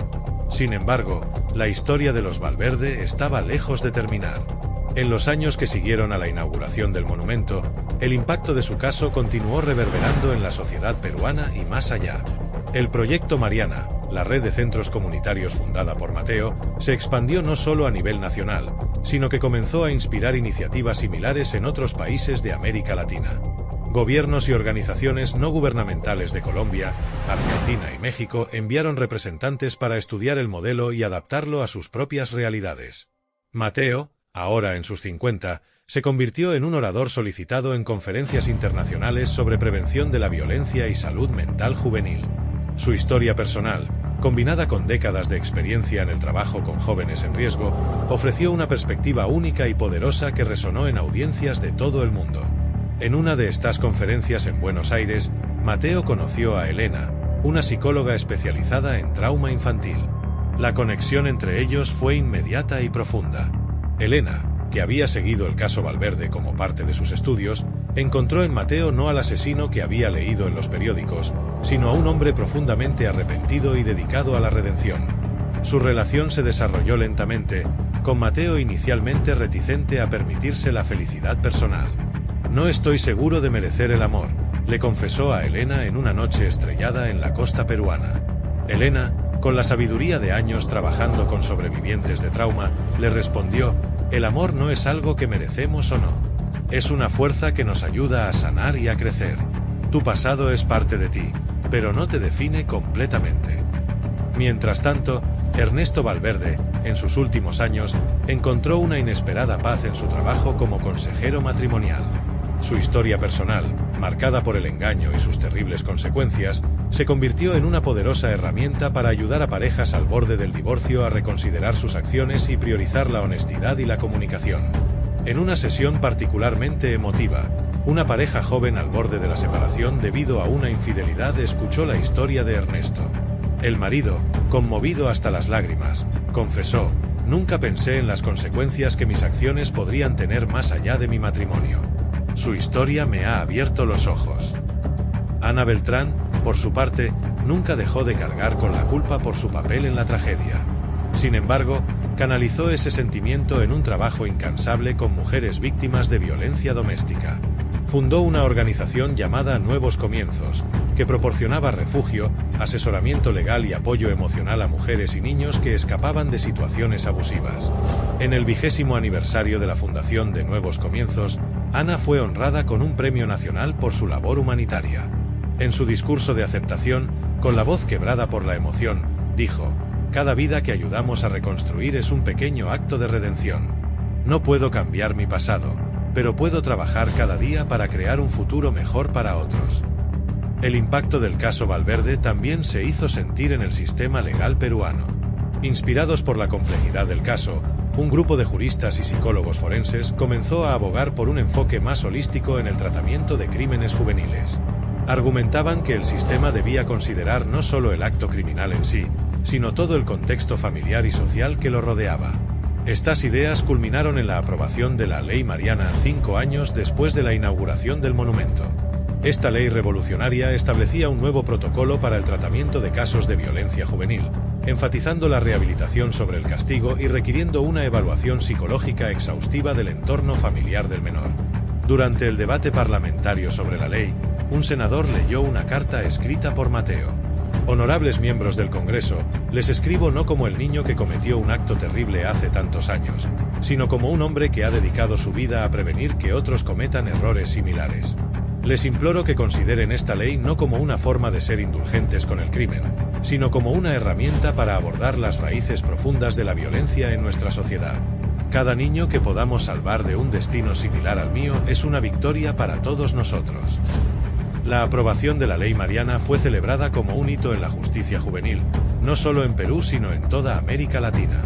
Sin embargo, la historia de los Valverde estaba lejos de terminar. En los años que siguieron a la inauguración del monumento, el impacto de su caso continuó reverberando en la sociedad peruana y más allá. El Proyecto Mariana, la red de centros comunitarios fundada por Mateo, se expandió no solo a nivel nacional, sino que comenzó a inspirar iniciativas similares en otros países de América Latina. Gobiernos y organizaciones no gubernamentales de Colombia, Argentina y México enviaron representantes para estudiar el modelo y adaptarlo a sus propias realidades. Mateo, ahora en sus 50, se convirtió en un orador solicitado en conferencias internacionales sobre prevención de la violencia y salud mental juvenil. Su historia personal, combinada con décadas de experiencia en el trabajo con jóvenes en riesgo, ofreció una perspectiva única y poderosa que resonó en audiencias de todo el mundo. En una de estas conferencias en Buenos Aires, Mateo conoció a Elena, una psicóloga especializada en trauma infantil. La conexión entre ellos fue inmediata y profunda. Elena, que había seguido el caso Valverde como parte de sus estudios, encontró en Mateo no al asesino que había leído en los periódicos, sino a un hombre profundamente arrepentido y dedicado a la redención. Su relación se desarrolló lentamente, con Mateo inicialmente reticente a permitirse la felicidad personal. «No estoy seguro de merecer el amor», le confesó a Elena en una noche estrellada en la costa peruana. Elena, con la sabiduría de años trabajando con sobrevivientes de trauma, le respondió: «El amor no es algo que merecemos o no. Es una fuerza que nos ayuda a sanar y a crecer. Tu pasado es parte de ti, pero no te define completamente». Mientras tanto, Ernesto Valverde, en sus últimos años, encontró una inesperada paz en su trabajo como consejero matrimonial. Su historia personal, marcada por el engaño y sus terribles consecuencias, se convirtió en una poderosa herramienta para ayudar a parejas al borde del divorcio a reconsiderar sus acciones y priorizar la honestidad y la comunicación. En una sesión particularmente emotiva, una pareja joven al borde de la separación debido a una infidelidad escuchó la historia de Ernesto. El marido, conmovido hasta las lágrimas, confesó: «Nunca pensé en las consecuencias que mis acciones podrían tener más allá de mi matrimonio. Su historia me ha abierto los ojos». Ana Beltrán, por su parte, nunca dejó de cargar con la culpa por su papel en la tragedia. Sin embargo, canalizó ese sentimiento en un trabajo incansable con mujeres víctimas de violencia doméstica. Fundó una organización llamada Nuevos Comienzos, que proporcionaba refugio, asesoramiento legal y apoyo emocional a mujeres y niños que escapaban de situaciones abusivas. En el 20º aniversario de la fundación de Nuevos Comienzos, Ana fue honrada con un premio nacional por su labor humanitaria. En su discurso de aceptación, con la voz quebrada por la emoción, dijo: «Cada vida que ayudamos a reconstruir es un pequeño acto de redención. No puedo cambiar mi pasado, pero puedo trabajar cada día para crear un futuro mejor para otros». El impacto del caso Valverde también se hizo sentir en el sistema legal peruano. Inspirados por la complejidad del caso, un grupo de juristas y psicólogos forenses comenzó a abogar por un enfoque más holístico en el tratamiento de crímenes juveniles. Argumentaban que el sistema debía considerar no solo el acto criminal en sí, sino todo el contexto familiar y social que lo rodeaba. Estas ideas culminaron en la aprobación de la Ley Mariana 5 años después de la inauguración del monumento. Esta ley revolucionaria establecía un nuevo protocolo para el tratamiento de casos de violencia juvenil, enfatizando la rehabilitación sobre el castigo y requiriendo una evaluación psicológica exhaustiva del entorno familiar del menor. Durante el debate parlamentario sobre la ley, un senador leyó una carta escrita por Mateo. «Honorables miembros del Congreso, les escribo no como el niño que cometió un acto terrible hace tantos años, sino como un hombre que ha dedicado su vida a prevenir que otros cometan errores similares. Les imploro que consideren esta ley no como una forma de ser indulgentes con el crimen, sino como una herramienta para abordar las raíces profundas de la violencia en nuestra sociedad. Cada niño que podamos salvar de un destino similar al mío es una victoria para todos nosotros». La aprobación de la Ley Mariana fue celebrada como un hito en la justicia juvenil, no solo en Perú sino en toda América Latina.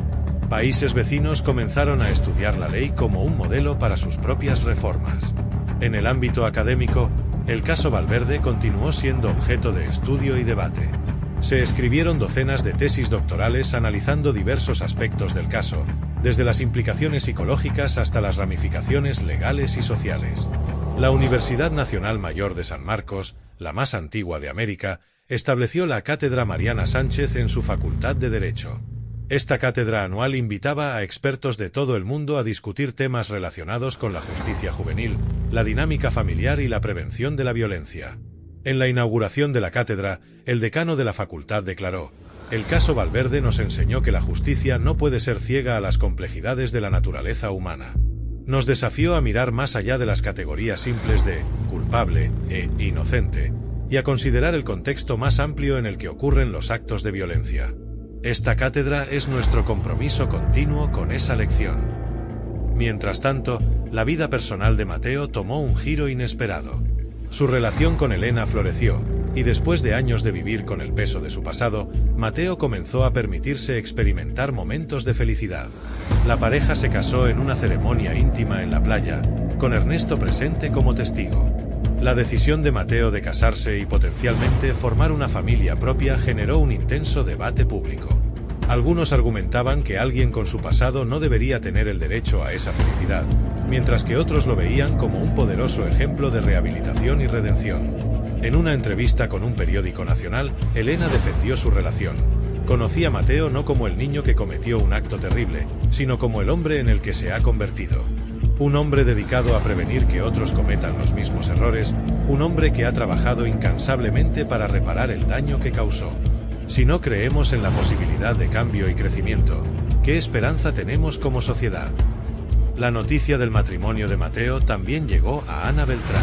Países vecinos comenzaron a estudiar la ley como un modelo para sus propias reformas. En el ámbito académico, el caso Valverde continuó siendo objeto de estudio y debate. Se escribieron docenas de tesis doctorales analizando diversos aspectos del caso, desde las implicaciones psicológicas hasta las ramificaciones legales y sociales. La Universidad Nacional Mayor de San Marcos, la más antigua de América, estableció la Cátedra Mariana Sánchez en su Facultad de Derecho. Esta cátedra anual invitaba a expertos de todo el mundo a discutir temas relacionados con la justicia juvenil, la dinámica familiar y la prevención de la violencia. En la inauguración de la cátedra, el decano de la facultad declaró: «El caso Valverde nos enseñó que la justicia no puede ser ciega a las complejidades de la naturaleza humana. Nos desafió a mirar más allá de las categorías simples de culpable e inocente, y a considerar el contexto más amplio en el que ocurren los actos de violencia». Esta cátedra es nuestro compromiso continuo con esa lección. Mientras tanto, la vida personal de Mateo tomó un giro inesperado. Su relación con Elena floreció, y después de años de vivir con el peso de su pasado, Mateo comenzó a permitirse experimentar momentos de felicidad. La pareja se casó en una ceremonia íntima en la playa, con Ernesto presente como testigo. La decisión de Mateo de casarse y potencialmente formar una familia propia generó un intenso debate público. Algunos argumentaban que alguien con su pasado no debería tener el derecho a esa felicidad, mientras que otros lo veían como un poderoso ejemplo de rehabilitación y redención. En una entrevista con un periódico nacional, Elena defendió su relación. Conocí a Mateo no como el niño que cometió un acto terrible, sino como el hombre en el que se ha convertido. Un hombre dedicado a prevenir que otros cometan los mismos errores, un hombre que ha trabajado incansablemente para reparar el daño que causó. Si no creemos en la posibilidad de cambio y crecimiento, ¿qué esperanza tenemos como sociedad? La noticia del matrimonio de Mateo también llegó a Ana Beltrán.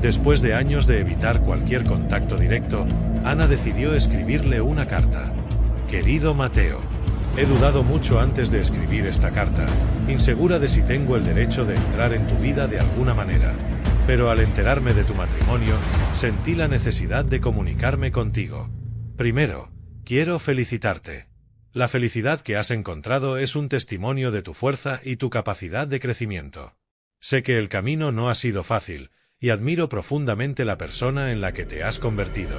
Después de años de evitar cualquier contacto directo, Ana decidió escribirle una carta. Querido Mateo, he dudado mucho antes de escribir esta carta, insegura de si tengo el derecho de entrar en tu vida de alguna manera. Pero al enterarme de tu matrimonio, sentí la necesidad de comunicarme contigo. Primero, quiero felicitarte. La felicidad que has encontrado es un testimonio de tu fuerza y tu capacidad de crecimiento. Sé que el camino no ha sido fácil, y admiro profundamente la persona en la que te has convertido.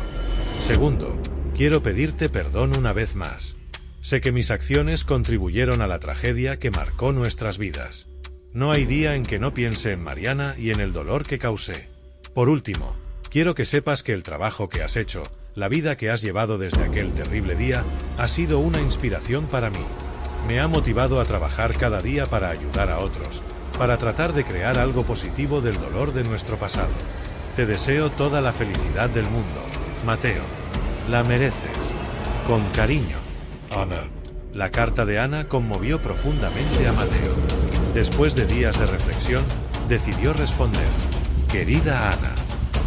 Segundo, quiero pedirte perdón una vez más. Sé que mis acciones contribuyeron a la tragedia que marcó nuestras vidas. No hay día en que no piense en Mariana y en el dolor que causé. Por último, quiero que sepas que el trabajo que has hecho, la vida que has llevado desde aquel terrible día, ha sido una inspiración para mí. Me ha motivado a trabajar cada día para ayudar a otros, para tratar de crear algo positivo del dolor de nuestro pasado. Te deseo toda la felicidad del mundo, Mateo. La mereces. Con cariño, Ana. La carta de Ana conmovió profundamente a Mateo. Después de días de reflexión, decidió responder. Querida Ana,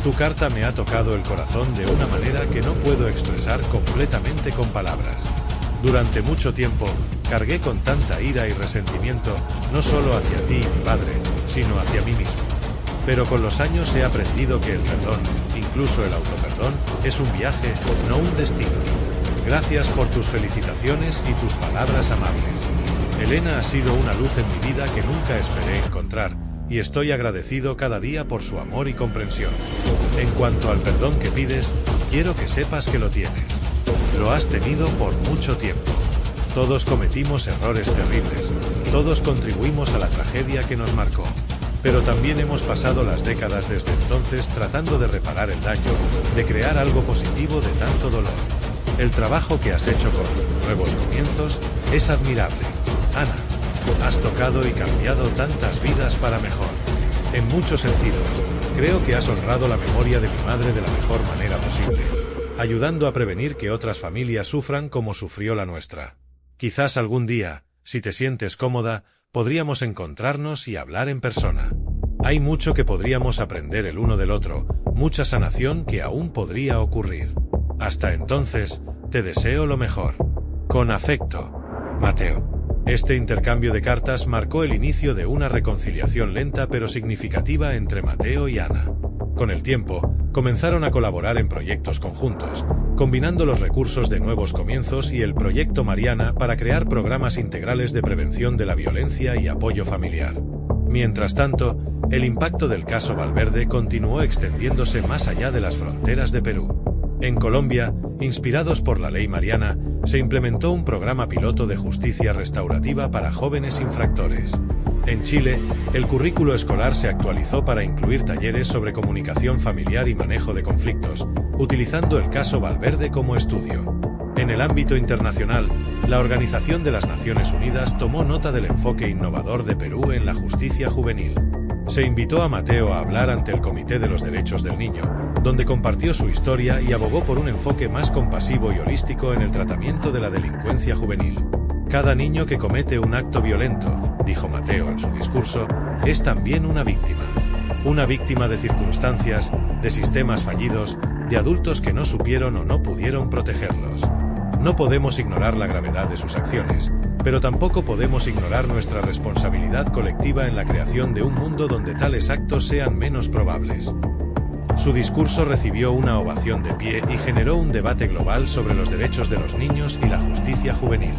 tu carta me ha tocado el corazón de una manera que no puedo expresar completamente con palabras. Durante mucho tiempo, cargué con tanta ira y resentimiento, no solo hacia ti y mi padre, sino hacia mí mismo. Pero con los años he aprendido que el perdón, incluso el autoperdón, es un viaje, no un destino. Gracias por tus felicitaciones y tus palabras amables. Elena ha sido una luz en mi vida que nunca esperé encontrar, y estoy agradecido cada día por su amor y comprensión. En cuanto al perdón que pides, quiero que sepas que lo tienes. Lo has tenido por mucho tiempo. Todos cometimos errores terribles, todos contribuimos a la tragedia que nos marcó. Pero también hemos pasado las décadas desde entonces tratando de reparar el daño, de crear algo positivo de tanto dolor. El trabajo que has hecho con Nuevos Comienzos es admirable. Ana, has tocado y cambiado tantas vidas para mejor. En muchos sentidos, creo que has honrado la memoria de mi madre de la mejor manera posible, ayudando a prevenir que otras familias sufran como sufrió la nuestra. Quizás algún día, si te sientes cómoda, podríamos encontrarnos y hablar en persona. Hay mucho que podríamos aprender el uno del otro, mucha sanación que aún podría ocurrir. Hasta entonces, te deseo lo mejor. Con afecto, Mateo. Este intercambio de cartas marcó el inicio de una reconciliación lenta pero significativa entre Mateo y Ana. Con el tiempo, comenzaron a colaborar en proyectos conjuntos, combinando los recursos de Nuevos Comienzos y el Proyecto Mariana para crear programas integrales de prevención de la violencia y apoyo familiar. Mientras tanto, el impacto del caso Valverde continuó extendiéndose más allá de las fronteras de Perú. En Colombia, inspirados por la Ley Mariana, se implementó un programa piloto de justicia restaurativa para jóvenes infractores. En Chile, el currículo escolar se actualizó para incluir talleres sobre comunicación familiar y manejo de conflictos, utilizando el caso Valverde como estudio. En el ámbito internacional, la Organización de las Naciones Unidas tomó nota del enfoque innovador de Perú en la justicia juvenil. Se invitó a Mateo a hablar ante el Comité de los Derechos del Niño, donde compartió su historia y abogó por un enfoque más compasivo y holístico en el tratamiento de la delincuencia juvenil. Cada niño que comete un acto violento, dijo Mateo en su discurso, es también una víctima. Una víctima de circunstancias, de sistemas fallidos, de adultos que no supieron o no pudieron protegerlos. No podemos ignorar la gravedad de sus acciones, pero tampoco podemos ignorar nuestra responsabilidad colectiva en la creación de un mundo donde tales actos sean menos probables. Su discurso recibió una ovación de pie y generó un debate global sobre los derechos de los niños y la justicia juvenil.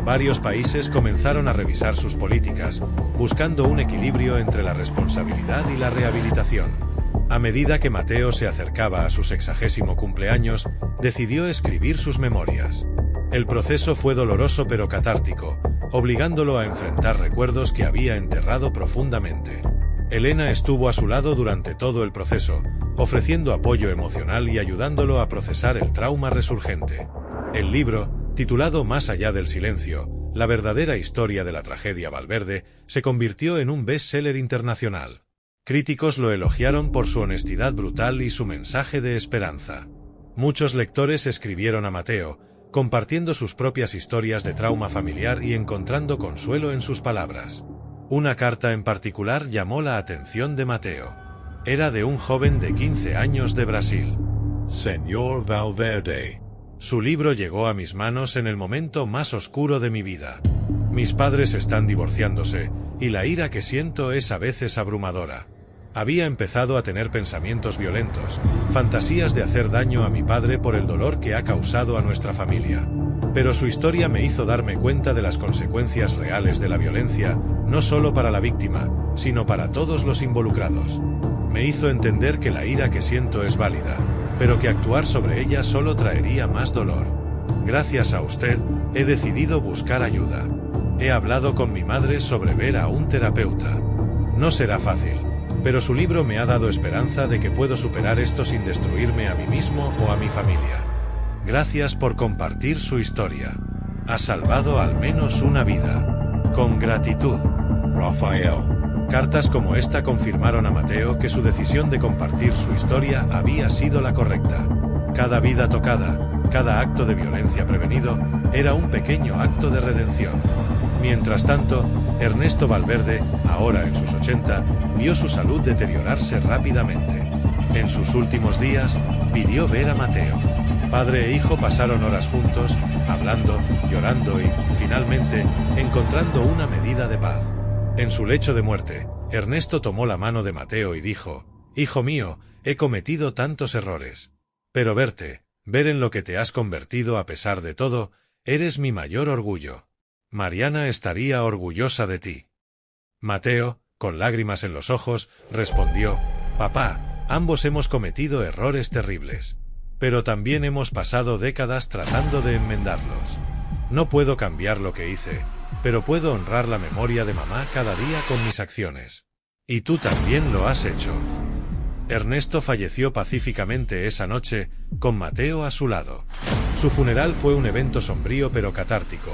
Varios países comenzaron a revisar sus políticas, buscando un equilibrio entre la responsabilidad y la rehabilitación. A medida que Mateo se acercaba a su 60º cumpleaños, decidió escribir sus memorias. El proceso fue doloroso pero catártico, obligándolo a enfrentar recuerdos que había enterrado profundamente. Elena estuvo a su lado durante todo el proceso, ofreciendo apoyo emocional y ayudándolo a procesar el trauma resurgente. El libro, titulado Más allá del silencio, la verdadera historia de la tragedia Valverde, se convirtió en un bestseller internacional. Críticos lo elogiaron por su honestidad brutal y su mensaje de esperanza. Muchos lectores escribieron a Mateo, compartiendo sus propias historias de trauma familiar y encontrando consuelo en sus palabras. Una carta en particular llamó la atención de Mateo. Era de un joven de 15 años de Brasil. Señor Valverde. Su libro llegó a mis manos en el momento más oscuro de mi vida. Mis padres están divorciándose, y la ira que siento es a veces abrumadora. Había empezado a tener pensamientos violentos, fantasías de hacer daño a mi padre por el dolor que ha causado a nuestra familia. Pero su historia me hizo darme cuenta de las consecuencias reales de la violencia, no solo para la víctima, sino para todos los involucrados. Me hizo entender que la ira que siento es válida, pero que actuar sobre ella solo traería más dolor. Gracias a usted, he decidido buscar ayuda. He hablado con mi madre sobre ver a un terapeuta. No será fácil, pero su libro me ha dado esperanza de que puedo superar esto sin destruirme a mí mismo o a mi familia. Gracias por compartir su historia. Ha salvado al menos una vida. Con gratitud. Rafael. Cartas como esta confirmaron a Mateo que su decisión de compartir su historia había sido la correcta. Cada vida tocada, cada acto de violencia prevenido, era un pequeño acto de redención. Mientras tanto, Ernesto Valverde, ahora en sus 80, vio su salud deteriorarse rápidamente. En sus últimos días, pidió ver a Mateo. Padre e hijo pasaron horas juntos, hablando, llorando y, finalmente, encontrando una medida de paz. En su lecho de muerte, Ernesto tomó la mano de Mateo y dijo: «Hijo mío, he cometido tantos errores. Pero ver en lo que te has convertido a pesar de todo, eres mi mayor orgullo. Mariana estaría orgullosa de ti». Mateo, con lágrimas en los ojos, respondió: «Papá, ambos hemos cometido errores terribles. Pero también hemos pasado décadas tratando de enmendarlos. No puedo cambiar lo que hice, pero puedo honrar la memoria de mamá cada día con mis acciones. Y tú también lo has hecho». Ernesto falleció pacíficamente esa noche, con Mateo a su lado. Su funeral fue un evento sombrío pero catártico,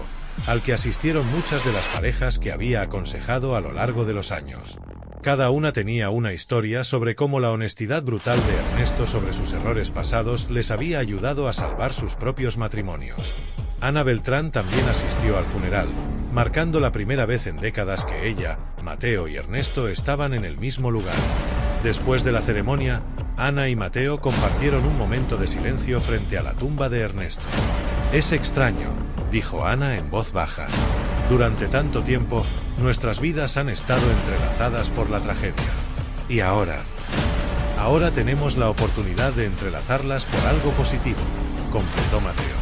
al que asistieron muchas de las parejas que había aconsejado a lo largo de los años. Cada una tenía una historia sobre cómo la honestidad brutal de Ernesto sobre sus errores pasados les había ayudado a salvar sus propios matrimonios. Ana Beltrán también asistió al funeral, marcando la primera vez en décadas que ella, Mateo y Ernesto estaban en el mismo lugar. Después de la ceremonia, Ana y Mateo compartieron un momento de silencio frente a la tumba de Ernesto. «Es extraño», dijo Ana en voz baja. «Durante tanto tiempo, nuestras vidas han estado entrelazadas por la tragedia. Y ahora tenemos la oportunidad de entrelazarlas por algo positivo», completó Mateo.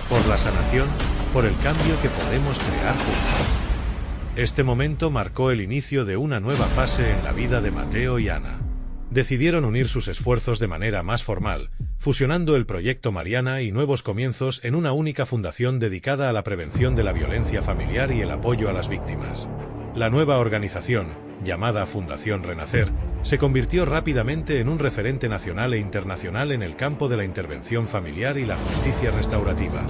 «Por la sanación, por el cambio que podemos crear juntos». Este momento marcó el inicio de una nueva fase en la vida de Mateo y Ana. Decidieron unir sus esfuerzos de manera más formal, fusionando el proyecto Mariana y Nuevos Comienzos en una única fundación dedicada a la prevención de la violencia familiar y el apoyo a las víctimas. La nueva organización, llamada Fundación Renacer, se convirtió rápidamente en un referente nacional e internacional en el campo de la intervención familiar y la justicia restaurativa.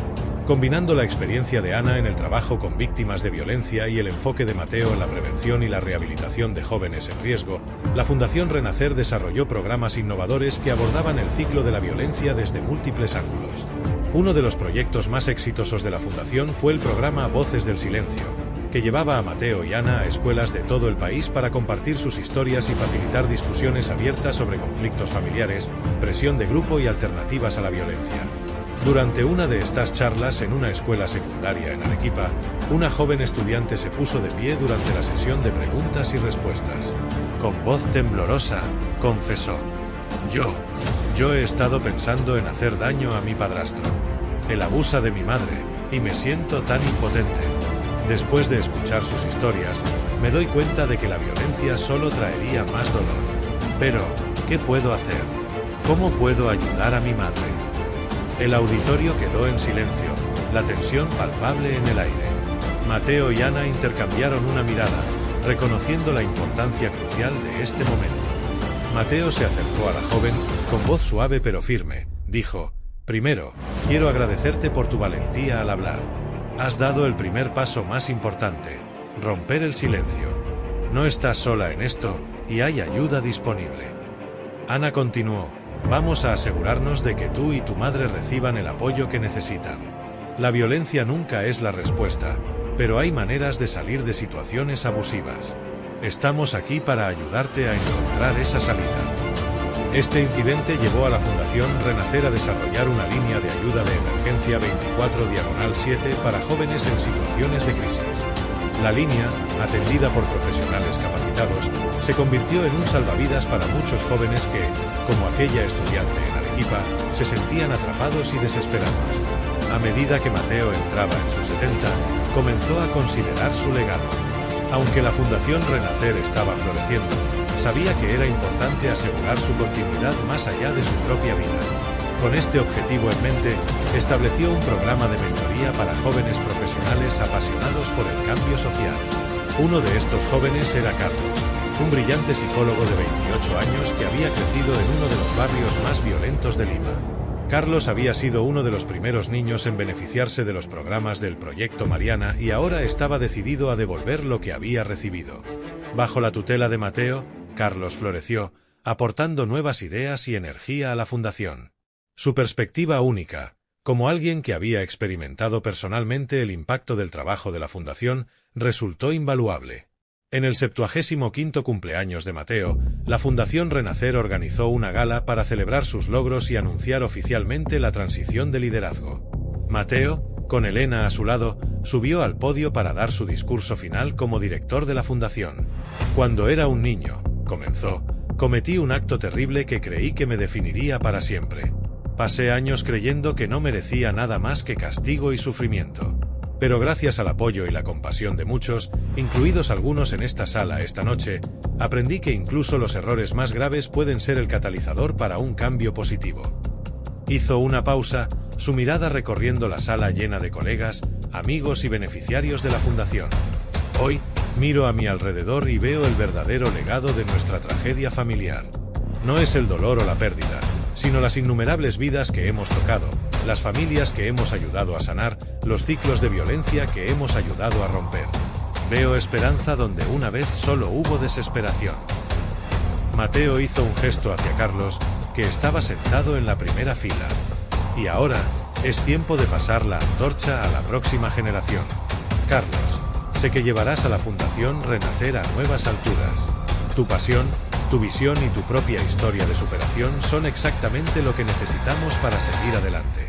Combinando la experiencia de Ana en el trabajo con víctimas de violencia y el enfoque de Mateo en la prevención y la rehabilitación de jóvenes en riesgo, la Fundación Renacer desarrolló programas innovadores que abordaban el ciclo de la violencia desde múltiples ángulos. Uno de los proyectos más exitosos de la Fundación fue el programa Voces del Silencio, que llevaba a Mateo y Ana a escuelas de todo el país para compartir sus historias y facilitar discusiones abiertas sobre conflictos familiares, presión de grupo y alternativas a la violencia. Durante una de estas charlas en una escuela secundaria en Arequipa, una joven estudiante se puso de pie durante la sesión de preguntas y respuestas. Con voz temblorosa, confesó: Yo he estado pensando en hacer daño a mi padrastro. Él abusa de mi madre, y me siento tan impotente. Después de escuchar sus historias, me doy cuenta de que la violencia solo traería más dolor. Pero, ¿qué puedo hacer? ¿Cómo puedo ayudar a mi madre? El auditorio quedó en silencio, la tensión palpable en el aire. Mateo y Ana intercambiaron una mirada, reconociendo la importancia crucial de este momento. Mateo se acercó a la joven, con voz suave pero firme. Dijo: primero, quiero agradecerte por tu valentía al hablar. Has dado el primer paso más importante: romper el silencio. No estás sola en esto, y hay ayuda disponible. Ana continuó: vamos a asegurarnos de que tú y tu madre reciban el apoyo que necesitan. La violencia nunca es la respuesta, pero hay maneras de salir de situaciones abusivas. Estamos aquí para ayudarte a encontrar esa salida. Este incidente llevó a la Fundación Renacer a desarrollar una línea de ayuda de emergencia 24/7 para jóvenes en situaciones de crisis. La línea, atendida por profesionales capacitados, se convirtió en un salvavidas para muchos jóvenes que, como aquella estudiante en Arequipa, se sentían atrapados y desesperados. A medida que Mateo entraba en sus 70, comenzó a considerar su legado. Aunque la Fundación Renacer estaba floreciendo, sabía que era importante asegurar su continuidad más allá de su propia vida. Con este objetivo en mente, estableció un programa de mentoría para jóvenes profesionales apasionados por el cambio social. Uno de estos jóvenes era Carlos, un brillante psicólogo de 28 años que había crecido en uno de los barrios más violentos de Lima. Carlos había sido uno de los primeros niños en beneficiarse de los programas del Proyecto Mariana y ahora estaba decidido a devolver lo que había recibido. Bajo la tutela de Mateo, Carlos floreció, aportando nuevas ideas y energía a la fundación. Su perspectiva única, como alguien que había experimentado personalmente el impacto del trabajo de la fundación, resultó invaluable. En el 75º cumpleaños de Mateo, la Fundación Renacer organizó una gala para celebrar sus logros y anunciar oficialmente la transición de liderazgo. Mateo, con Elena a su lado, subió al podio para dar su discurso final como director de la fundación. Cuando era un niño, comenzó, cometí un acto terrible que creí que me definiría para siempre. Pasé años creyendo que no merecía nada más que castigo y sufrimiento. Pero gracias al apoyo y la compasión de muchos, incluidos algunos en esta sala esta noche, aprendí que incluso los errores más graves pueden ser el catalizador para un cambio positivo. Hizo una pausa, su mirada recorriendo la sala llena de colegas, amigos y beneficiarios de la fundación. Hoy, miro a mi alrededor y veo el verdadero legado de nuestra tragedia familiar. No es el dolor o la pérdida, sino las innumerables vidas que hemos tocado, las familias que hemos ayudado a sanar, los ciclos de violencia que hemos ayudado a romper. Veo esperanza donde una vez solo hubo desesperación. Mateo hizo un gesto hacia Carlos, que estaba sentado en la primera fila. Y ahora, es tiempo de pasar la antorcha a la próxima generación. Carlos, sé que llevarás a la Fundación Renacer a nuevas alturas. Tu pasión, tu visión y tu propia historia de superación son exactamente lo que necesitamos para seguir adelante.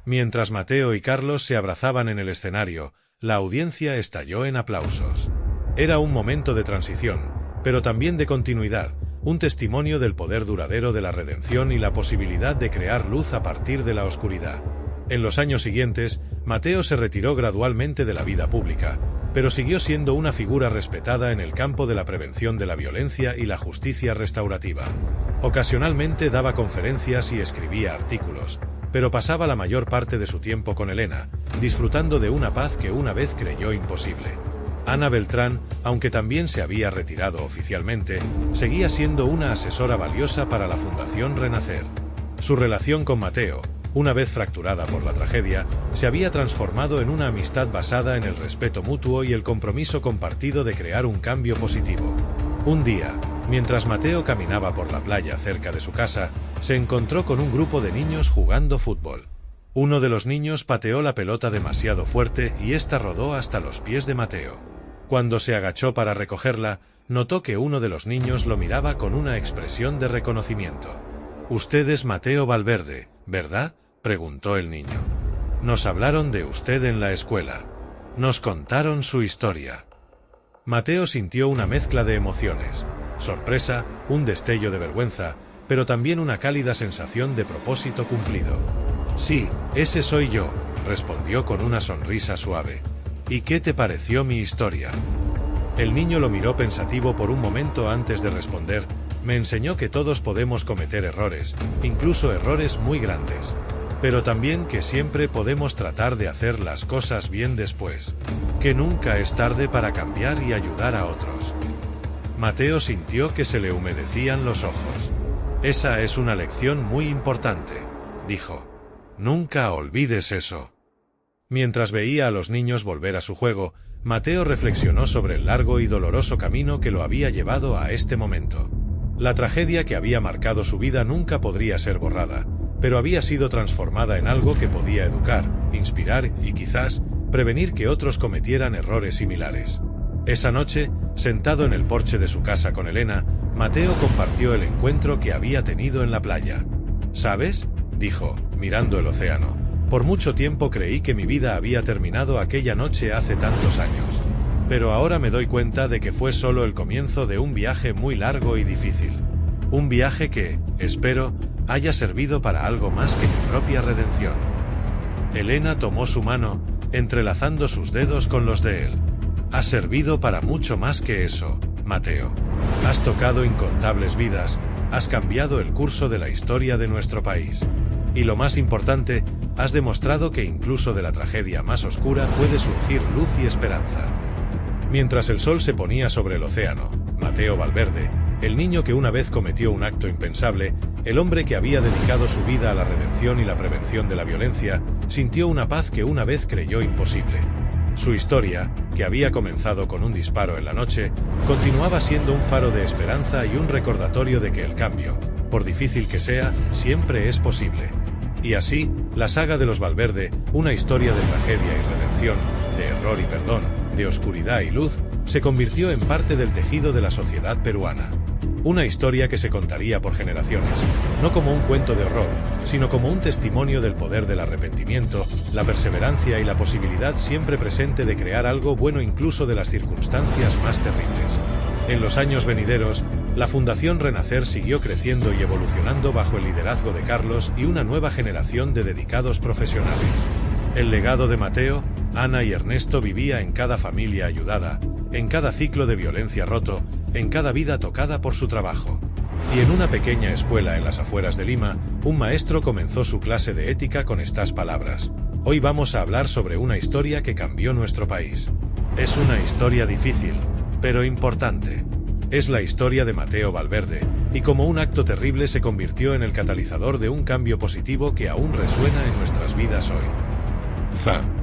Mientras Mateo y Carlos se abrazaban en el escenario, la audiencia estalló en aplausos. Era un momento de transición, pero también de continuidad, un testimonio del poder duradero de la redención y la posibilidad de crear luz a partir de la oscuridad. En los años siguientes, Mateo se retiró gradualmente de la vida pública, pero siguió siendo una figura respetada en el campo de la prevención de la violencia y la justicia restaurativa. Ocasionalmente daba conferencias y escribía artículos, pero pasaba la mayor parte de su tiempo con Elena, disfrutando de una paz que una vez creyó imposible. Ana Beltrán, aunque también se había retirado oficialmente, seguía siendo una asesora valiosa para la Fundación Renacer. Su relación con Mateo, una vez fracturada por la tragedia, se había transformado en una amistad basada en el respeto mutuo y el compromiso compartido de crear un cambio positivo. Un día, mientras Mateo caminaba por la playa cerca de su casa, se encontró con un grupo de niños jugando fútbol. Uno de los niños pateó la pelota demasiado fuerte y ésta rodó hasta los pies de Mateo. Cuando se agachó para recogerla, notó que uno de los niños lo miraba con una expresión de reconocimiento. «Usted es Mateo Valverde, ¿verdad?», preguntó el niño. Nos hablaron de usted en la escuela. Nos contaron su historia. Mateo sintió una mezcla de emociones, sorpresa, un destello de vergüenza, pero también una cálida sensación de propósito cumplido. Sí, ese soy yo, respondió con una sonrisa suave. ¿Y qué te pareció mi historia? El niño lo miró pensativo por un momento antes de responder. Me enseñó que todos podemos cometer errores, incluso errores muy grandes. Pero también que siempre podemos tratar de hacer las cosas bien después. Que nunca es tarde para cambiar y ayudar a otros. Mateo sintió que se le humedecían los ojos. Esa es una lección muy importante, dijo. Nunca olvides eso. Mientras veía a los niños volver a su juego, Mateo reflexionó sobre el largo y doloroso camino que lo había llevado a este momento. La tragedia que había marcado su vida nunca podría ser borrada, pero había sido transformada en algo que podía educar, inspirar y quizás prevenir que otros cometieran errores similares. Esa noche, sentado en el porche de su casa con Elena, Mateo compartió el encuentro que había tenido en la playa. ¿Sabes?, dijo, mirando el océano. Por mucho tiempo creí que mi vida había terminado aquella noche hace tantos años. Pero ahora me doy cuenta de que fue solo el comienzo de un viaje muy largo y difícil. Un viaje que, espero, haya servido para algo más que mi propia redención. Elena tomó su mano, entrelazando sus dedos con los de él. Ha servido para mucho más que eso, Mateo. Has tocado incontables vidas, has cambiado el curso de la historia de nuestro país. Y lo más importante, has demostrado que incluso de la tragedia más oscura puede surgir luz y esperanza. Mientras el sol se ponía sobre el océano, Mateo Valverde, el niño que una vez cometió un acto impensable, el hombre que había dedicado su vida a la redención y la prevención de la violencia, sintió una paz que una vez creyó imposible. Su historia, que había comenzado con un disparo en la noche, continuaba siendo un faro de esperanza y un recordatorio de que el cambio, por difícil que sea, siempre es posible. Y así, la saga de los Valverde, una historia de tragedia y redención, de error y perdón, de oscuridad y luz, se convirtió en parte del tejido de la sociedad peruana. Una historia que se contaría por generaciones, no como un cuento de horror, sino como un testimonio del poder del arrepentimiento, la perseverancia y la posibilidad siempre presente de crear algo bueno incluso de las circunstancias más terribles. En los años venideros, la Fundación Renacer siguió creciendo y evolucionando bajo el liderazgo de Carlos y una nueva generación de dedicados profesionales. El legado de Mateo, Ana y Ernesto vivía en cada familia ayudada, en cada ciclo de violencia roto, en cada vida tocada por su trabajo. Y en una pequeña escuela en las afueras de Lima, un maestro comenzó su clase de ética con estas palabras. Hoy vamos a hablar sobre una historia que cambió nuestro país. Es una historia difícil, pero importante. Es la historia de Mateo Valverde, y como un acto terrible se convirtió en el catalizador de un cambio positivo que aún resuena en nuestras vidas hoy. Fin.